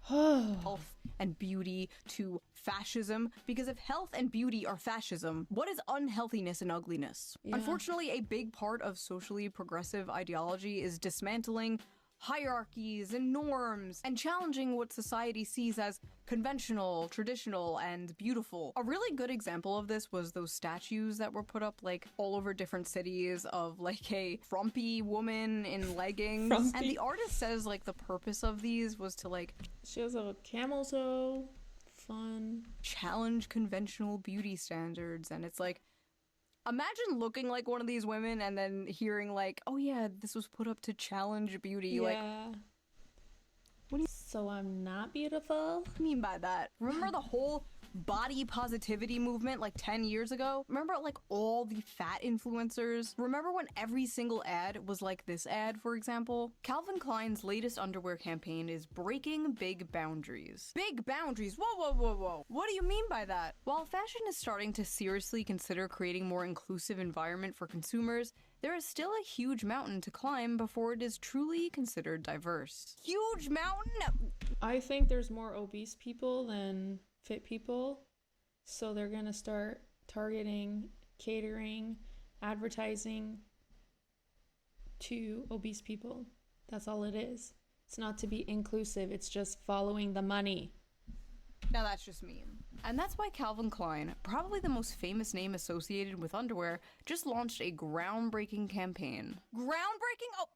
Speaker 3: Health and beauty to fascism, because if health and beauty are fascism, what is unhealthiness and ugliness?
Speaker 2: Yeah.
Speaker 3: Unfortunately, a big part of socially progressive ideology is dismantling hierarchies and norms and challenging what society sees as conventional, traditional, and beautiful. A really good example of this was those statues that were put up like all over different cities of like a frumpy woman in leggings.
Speaker 2: Frumpy.
Speaker 3: And the artist says like the purpose of these was to like
Speaker 2: she has a camel toe, fun,
Speaker 3: challenge conventional beauty standards. And it's like, imagine looking like one of these women and then hearing like, oh yeah, this was put up to challenge beauty.
Speaker 2: Yeah.
Speaker 3: Like, what do you...
Speaker 2: So I'm not beautiful?
Speaker 3: What do you mean by that? Remember the whole body positivity movement like 10 years ago? Remember like all the fat influencers? Remember when every single ad was like this ad, for example? Calvin Klein's latest underwear campaign is breaking big boundaries. Big boundaries? Whoa. What do you mean by that? While fashion is starting to seriously consider creating more inclusive environment for consumers, there is still a huge mountain to climb before it is truly considered diverse. Huge mountain?
Speaker 2: I think there's more obese people than fit people, so they're gonna start targeting, catering, advertising to obese people. That's all it is. It's not to be inclusive, it's just following the money.
Speaker 3: Now that's just mean. And that's why Calvin Klein, probably the most famous name associated with underwear, just launched a groundbreaking campaign. Groundbreaking? Oh,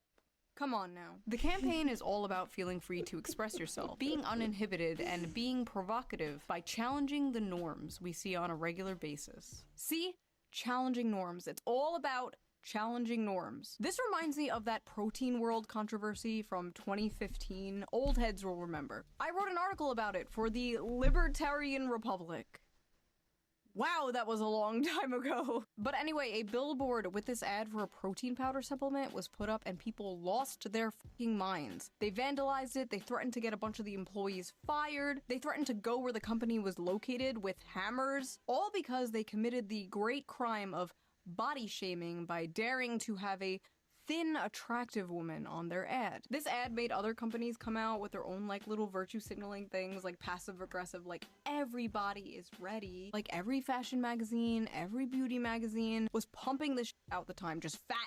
Speaker 3: come on now. The campaign is all about feeling free to express yourself, being uninhibited, and being provocative by challenging the norms we see on a regular basis. See? Challenging norms. It's all about challenging norms. This reminds me of that protein world controversy from 2015. Old heads will remember. I wrote an article about it for the Libertarian Republic. Wow, that was a long time ago. But anyway, a billboard with this ad for a protein powder supplement was put up and people lost their fucking minds. They vandalized it, they threatened to get a bunch of the employees fired, they threatened to go where the company was located with hammers, all because they committed the great crime of body shaming by daring to have a thin, attractive woman on their ad. This ad made other companies come out with their own like little virtue signaling things, like passive aggressive, like everybody is ready. Like every fashion magazine, every beauty magazine was pumping this out at the time, just fat.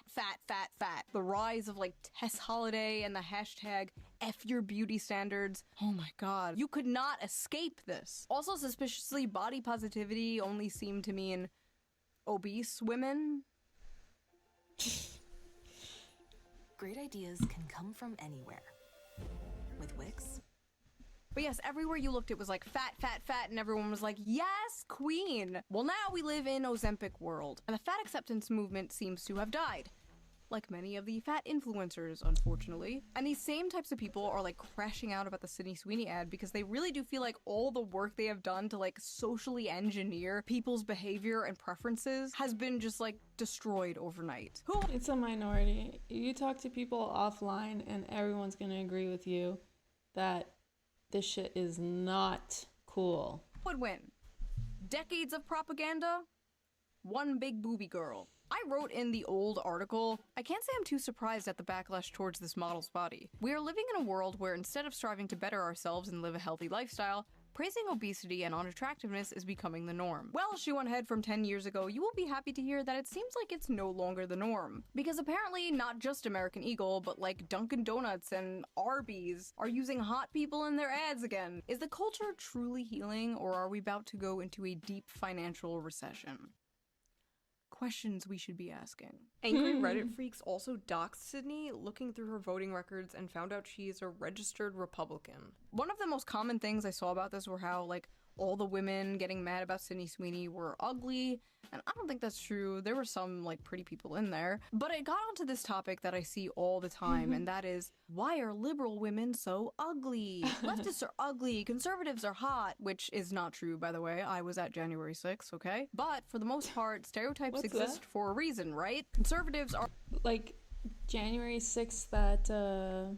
Speaker 3: The rise of like Tess Holiday and the hashtag F your beauty standards. Oh my god. You could not escape this. Also, suspiciously, body positivity only seemed to mean obese women.
Speaker 11: Great ideas can come from anywhere. With Wix,
Speaker 3: But yes, everywhere you looked, it was like fat, fat, fat, and everyone was like, yes, queen! Well, now we live in Ozempic world, and the fat acceptance movement seems to have died. Like many of the fat influencers, unfortunately. And these same types of people are like crashing out about the Sydney Sweeney ad because they really do feel like all the work they have done to like socially engineer people's behavior and preferences has been just like destroyed overnight.
Speaker 2: It's a minority. You talk to people offline and everyone's gonna agree with you that this shit is not cool.
Speaker 3: Would win? Decades of propaganda? One big booby girl. I wrote in the old article, I can't say I'm too surprised at the backlash towards this model's body. We are living in a world where instead of striving to better ourselves and live a healthy lifestyle, praising obesity and unattractiveness is becoming the norm. Well, SHOEONHEAD from 10 years ago, you will be happy to hear that it seems like it's no longer the norm. Because apparently not just American Eagle, but like Dunkin' Donuts and Arby's are using hot people in their ads again. Is the culture truly healing, or are we about to go into a deep financial recession? Questions we should be asking. Angry Reddit freaks also doxed Sydney, looking through her voting records and found out she is a registered Republican. One of the most common things I saw about this were how, like, all the women getting mad about Sydney Sweeney were ugly, and I don't think that's true. There were some, like, pretty people in there. But it got onto this topic that I see all the time, and that is, why are liberal women so ugly? Leftists are ugly, conservatives are hot, which is not true, by the way. I was at January 6th, okay? But for the most part, stereotypes exist for a reason, right? Conservatives are...
Speaker 2: Like, January 6th, that,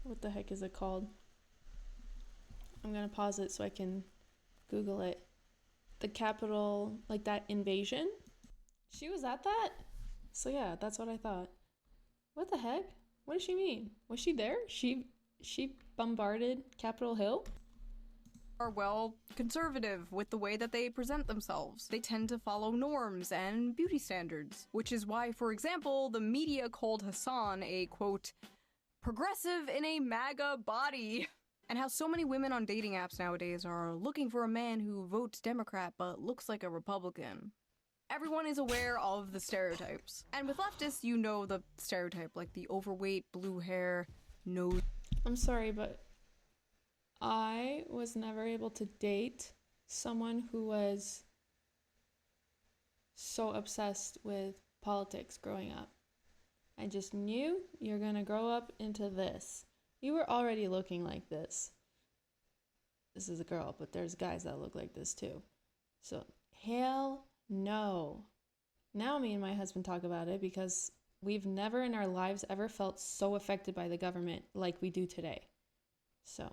Speaker 2: what the heck is it called? I'm gonna pause it so I can Google it. The Capitol, like that invasion? She was at that? So yeah, that's what I thought. What the heck? What does she mean? Was she there? She bombarded Capitol Hill?
Speaker 3: Are, well, conservative with the way that they present themselves. They tend to follow norms and beauty standards, which is why, for example, the media called Hassan a, quote, progressive in a MAGA body. And how so many women on dating apps nowadays are looking for a man who votes Democrat but looks like a Republican. Everyone is aware of the stereotypes. And with leftists, you know the stereotype, like the overweight, blue hair, nose.
Speaker 2: I'm sorry, but I was never able to date someone who was so obsessed with politics growing up. I just knew you're gonna grow up into this. You were already looking like this. This is a girl, but there's guys that look like this too. So, hell no. Now me and my husband talk about it because we've never in our lives ever felt so affected by the government like we do today. So,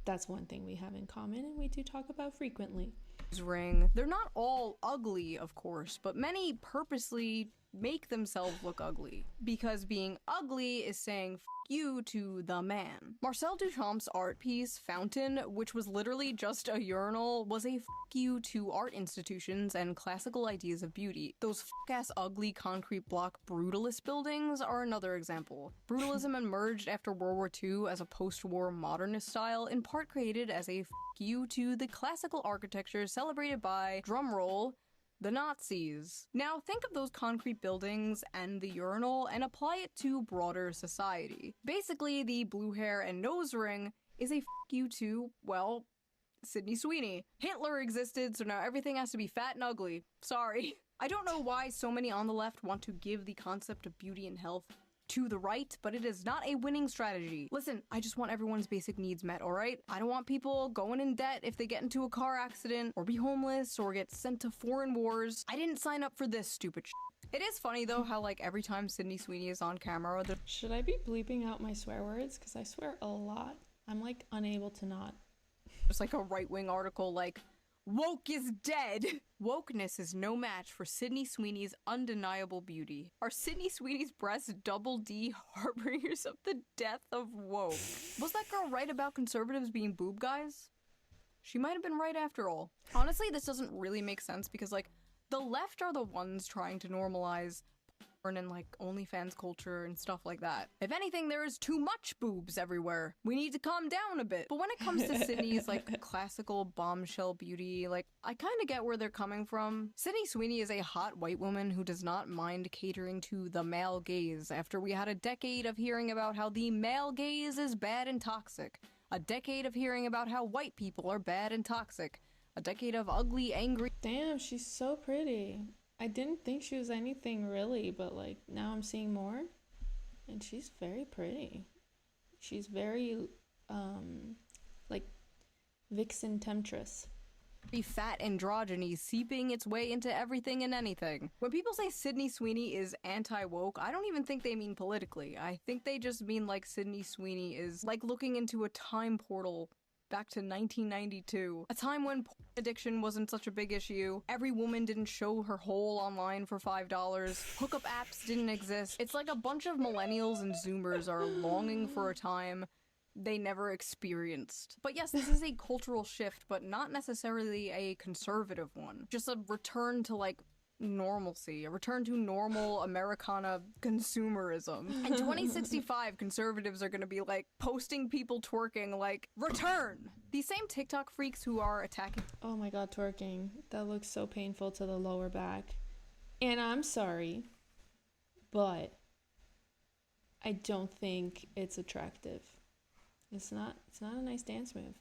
Speaker 2: that's one thing we have in common and we do talk about frequently.
Speaker 3: Ring. They're not all ugly, of course, but many purposely make themselves look ugly. Because being ugly is saying f you to the man. Marcel Duchamp's art piece, Fountain, which was literally just a urinal, was a f you to art institutions and classical ideas of beauty. Those f-ass ugly concrete block brutalist buildings are another example. Brutalism emerged after World War II as a post-war modernist style, in part created as a f you to the classical architecture celebrated by, drumroll, the Nazis. Now think of those concrete buildings and the urinal and apply it to broader society. Basically, the blue hair and nose ring is a f you to, well, Sydney Sweeney. Hitler existed, so now everything has to be fat and ugly. Sorry. I don't know why so many on the left want to give the concept of beauty and health to the right, but it is not a winning strategy. Listen, I just want everyone's basic needs met, alright? I don't want people going in debt if they get into a car accident, or be homeless, or get sent to foreign wars. I didn't sign up for this stupid shit. It is funny though how like every time Sydney Sweeney is on camera,
Speaker 2: should I be bleeping out my swear words? Because I swear a lot. I'm like unable to not.
Speaker 3: There's like a right-wing article like, woke is dead. Wokeness is no match for Sydney Sweeney's undeniable beauty. Are Sydney Sweeney's breasts double D harbingers of the death of woke? Was that girl right about conservatives being boob guys? She might have been right after all. Honestly, this doesn't really make sense because like the left are the ones trying to normalize and like OnlyFans culture and stuff like that. If anything, there is too much boobs everywhere. We need to calm down a bit. But when it comes to Sydney's like classical bombshell beauty, like I kind of get where they're coming from. Sydney Sweeney is a hot white woman who does not mind catering to the male gaze after we had a decade of hearing about how the male gaze is bad and toxic. A decade of hearing about how white people are bad and toxic. A decade of ugly, angry.
Speaker 2: Damn, she's so pretty. I didn't think she was anything really, but like now I'm seeing more. And she's very pretty. She's very, like, vixen temptress.
Speaker 3: Fat androgyny seeping its way into everything and anything. When people say Sydney Sweeney is anti-woke, I don't even think they mean politically. I think they just mean like Sydney Sweeney is like looking into a time portal back to 1992. A time when porn addiction wasn't such a big issue. Every woman didn't show her hole online for $5. Hookup apps didn't exist. It's like a bunch of millennials and zoomers are longing for a time they never experienced. But yes, this is a cultural shift, but not necessarily a conservative one. Just a return to like normalcy, a return to normal Americana consumerism. In 2065, conservatives are gonna be like posting people twerking like, return! These same TikTok freaks who are attacking—
Speaker 2: Oh my god, twerking. That looks so painful to the lower back. And I'm sorry, but I don't think it's attractive. It's not a nice dance move.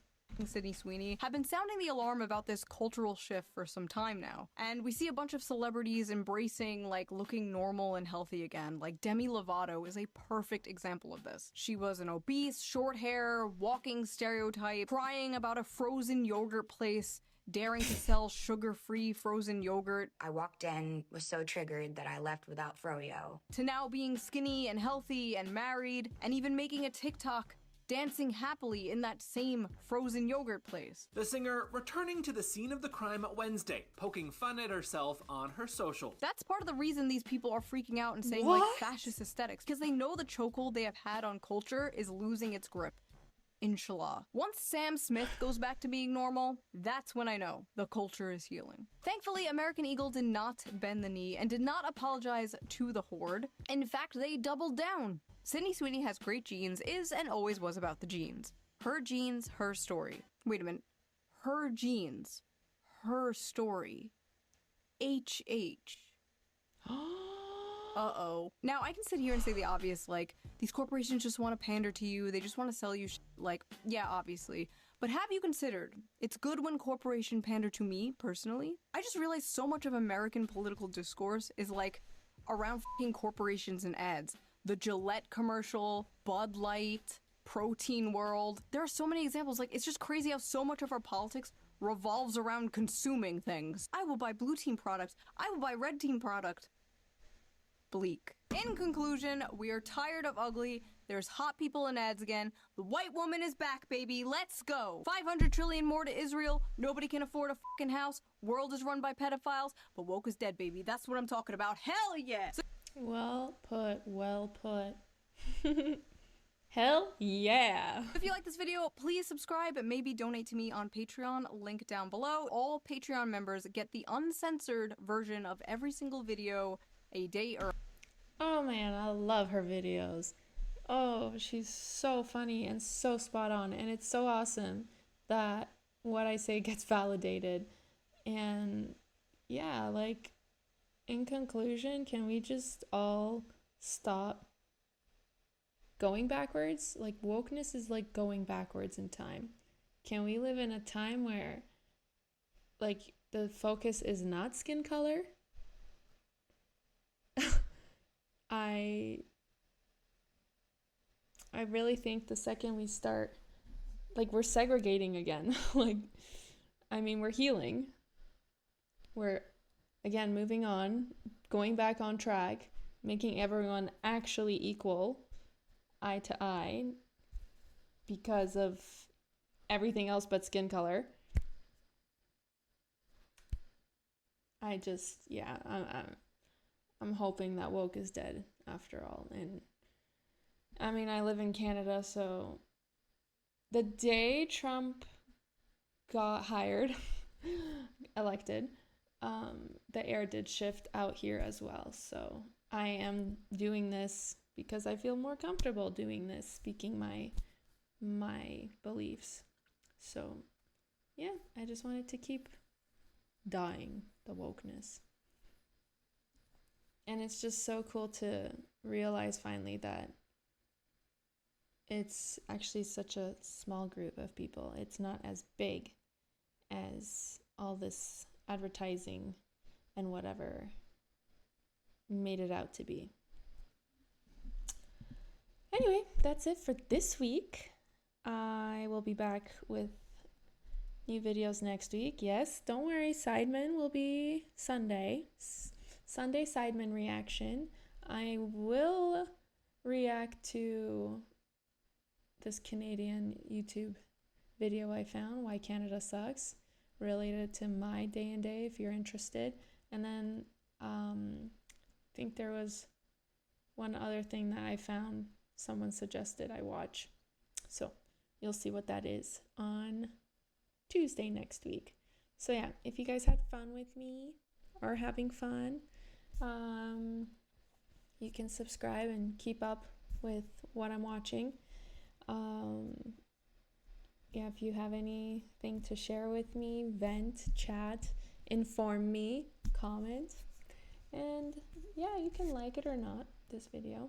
Speaker 3: Sydney Sweeney have been sounding the alarm about this cultural shift for some time now. And we see a bunch of celebrities embracing like looking normal and healthy again. Like Demi Lovato is a perfect example of this. She was an obese, short hair, walking stereotype, crying about a frozen yogurt place, daring to sell sugar-free frozen yogurt.
Speaker 11: I walked in, was so triggered that I left without froyo.
Speaker 3: To now being skinny and healthy and married, and even making a TikTok dancing happily in that same frozen yogurt place.
Speaker 13: The singer returning to the scene of the crime Wednesday, poking fun at herself on her socials.
Speaker 3: That's part of the reason these people are freaking out and saying like fascist aesthetics, because they know the chokehold they have had on culture is losing its grip. Inshallah. Once Sam Smith goes back to being normal, that's when I know the culture is healing. Thankfully, American Eagle did not bend the knee and did not apologize to the horde. In fact, they doubled down. Sydney Sweeney has great genes, is and always was about the genes. Her genes, her story. Wait a minute. Her genes, her story. HH. Uh-oh. Now, I can sit here and say the obvious, like, these corporations just want to pander to you, they just want to sell you like, yeah, obviously. But have you considered, it's good when corporations pander to me, personally? I just realized so much of American political discourse is, like, around f***ing corporations and ads. The Gillette commercial, Bud Light, Protein World. There are so many examples. Like, it's just crazy how so much of our politics revolves around consuming things. I will buy blue team product. I will buy red team product. Bleak. In conclusion, we are tired of ugly. There's hot people in ads again. The white woman is back, baby. Let's go. 500 trillion more to Israel. Nobody can afford a fucking house. World is run by pedophiles. But woke is dead, baby. That's what I'm talking about. Hell yeah.
Speaker 2: Well put, well put. Hell yeah.
Speaker 3: If you like this video, please subscribe and maybe donate to me on Patreon, link down below. All Patreon members get the uncensored version of every single video a day early.
Speaker 2: Oh man, I love her videos. Oh, she's so funny and so spot on, and it's so awesome that what I say gets validated. And yeah, like, in conclusion, can we just all stop going backwards? Like, wokeness is like going backwards in time. Can we live in a time where, like, the focus is not skin color? I really think the second we start, like, we're segregating again. Like, I mean, we're healing. We're, again, moving on, going back on track, making everyone actually equal, eye to eye, because of everything else but skin color. I just, yeah, I'm hoping that woke is dead after all. And I mean, I live in Canada, so the day Trump got hired, elected, the air did shift out here as well. So I am doing this because I feel more comfortable doing this, speaking my beliefs. So, yeah, I just wanted to keep dying the wokeness. And it's just so cool to realize finally that it's actually such a small group of people. It's not as big as all this advertising and whatever made it out to be. Anyway, that's it for this week. I will be back with new videos next week. Yes, don't worry, Sidemen will be Sunday. Sunday Sidemen reaction. I will react to this Canadian YouTube video I found, Why Canada Sucks, related to my day and day if you're interested. And then I think there was one other thing that I found someone suggested I watch. So you'll see what that is on Tuesday next week. So yeah, if you guys had fun with me or having fun, you can subscribe and keep up with what I'm watching. Yeah, if you have anything to share with me, vent, chat, inform me, comment. And yeah, you can like it or not, this video.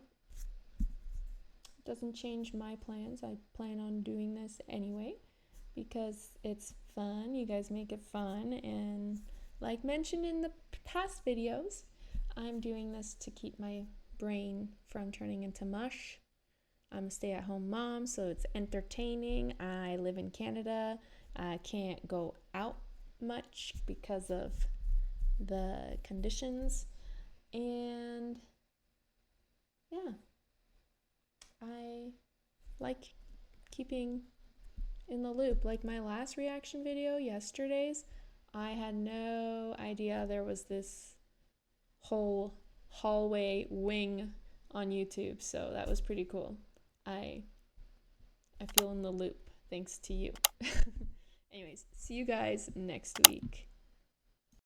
Speaker 2: It doesn't change my plans. I plan on doing this anyway because it's fun. You guys make it fun. And like mentioned in the past videos, I'm doing this to keep my brain from turning into mush. I'm a stay-at-home mom, so it's entertaining. I live in Canada. I can't go out much because of the conditions. And yeah, I like keeping in the loop. Like my last reaction video, yesterday's, I had no idea there was this whole hallway wing on YouTube, so that was pretty cool. I feel in the loop thanks to you. Anyways, see you guys next week.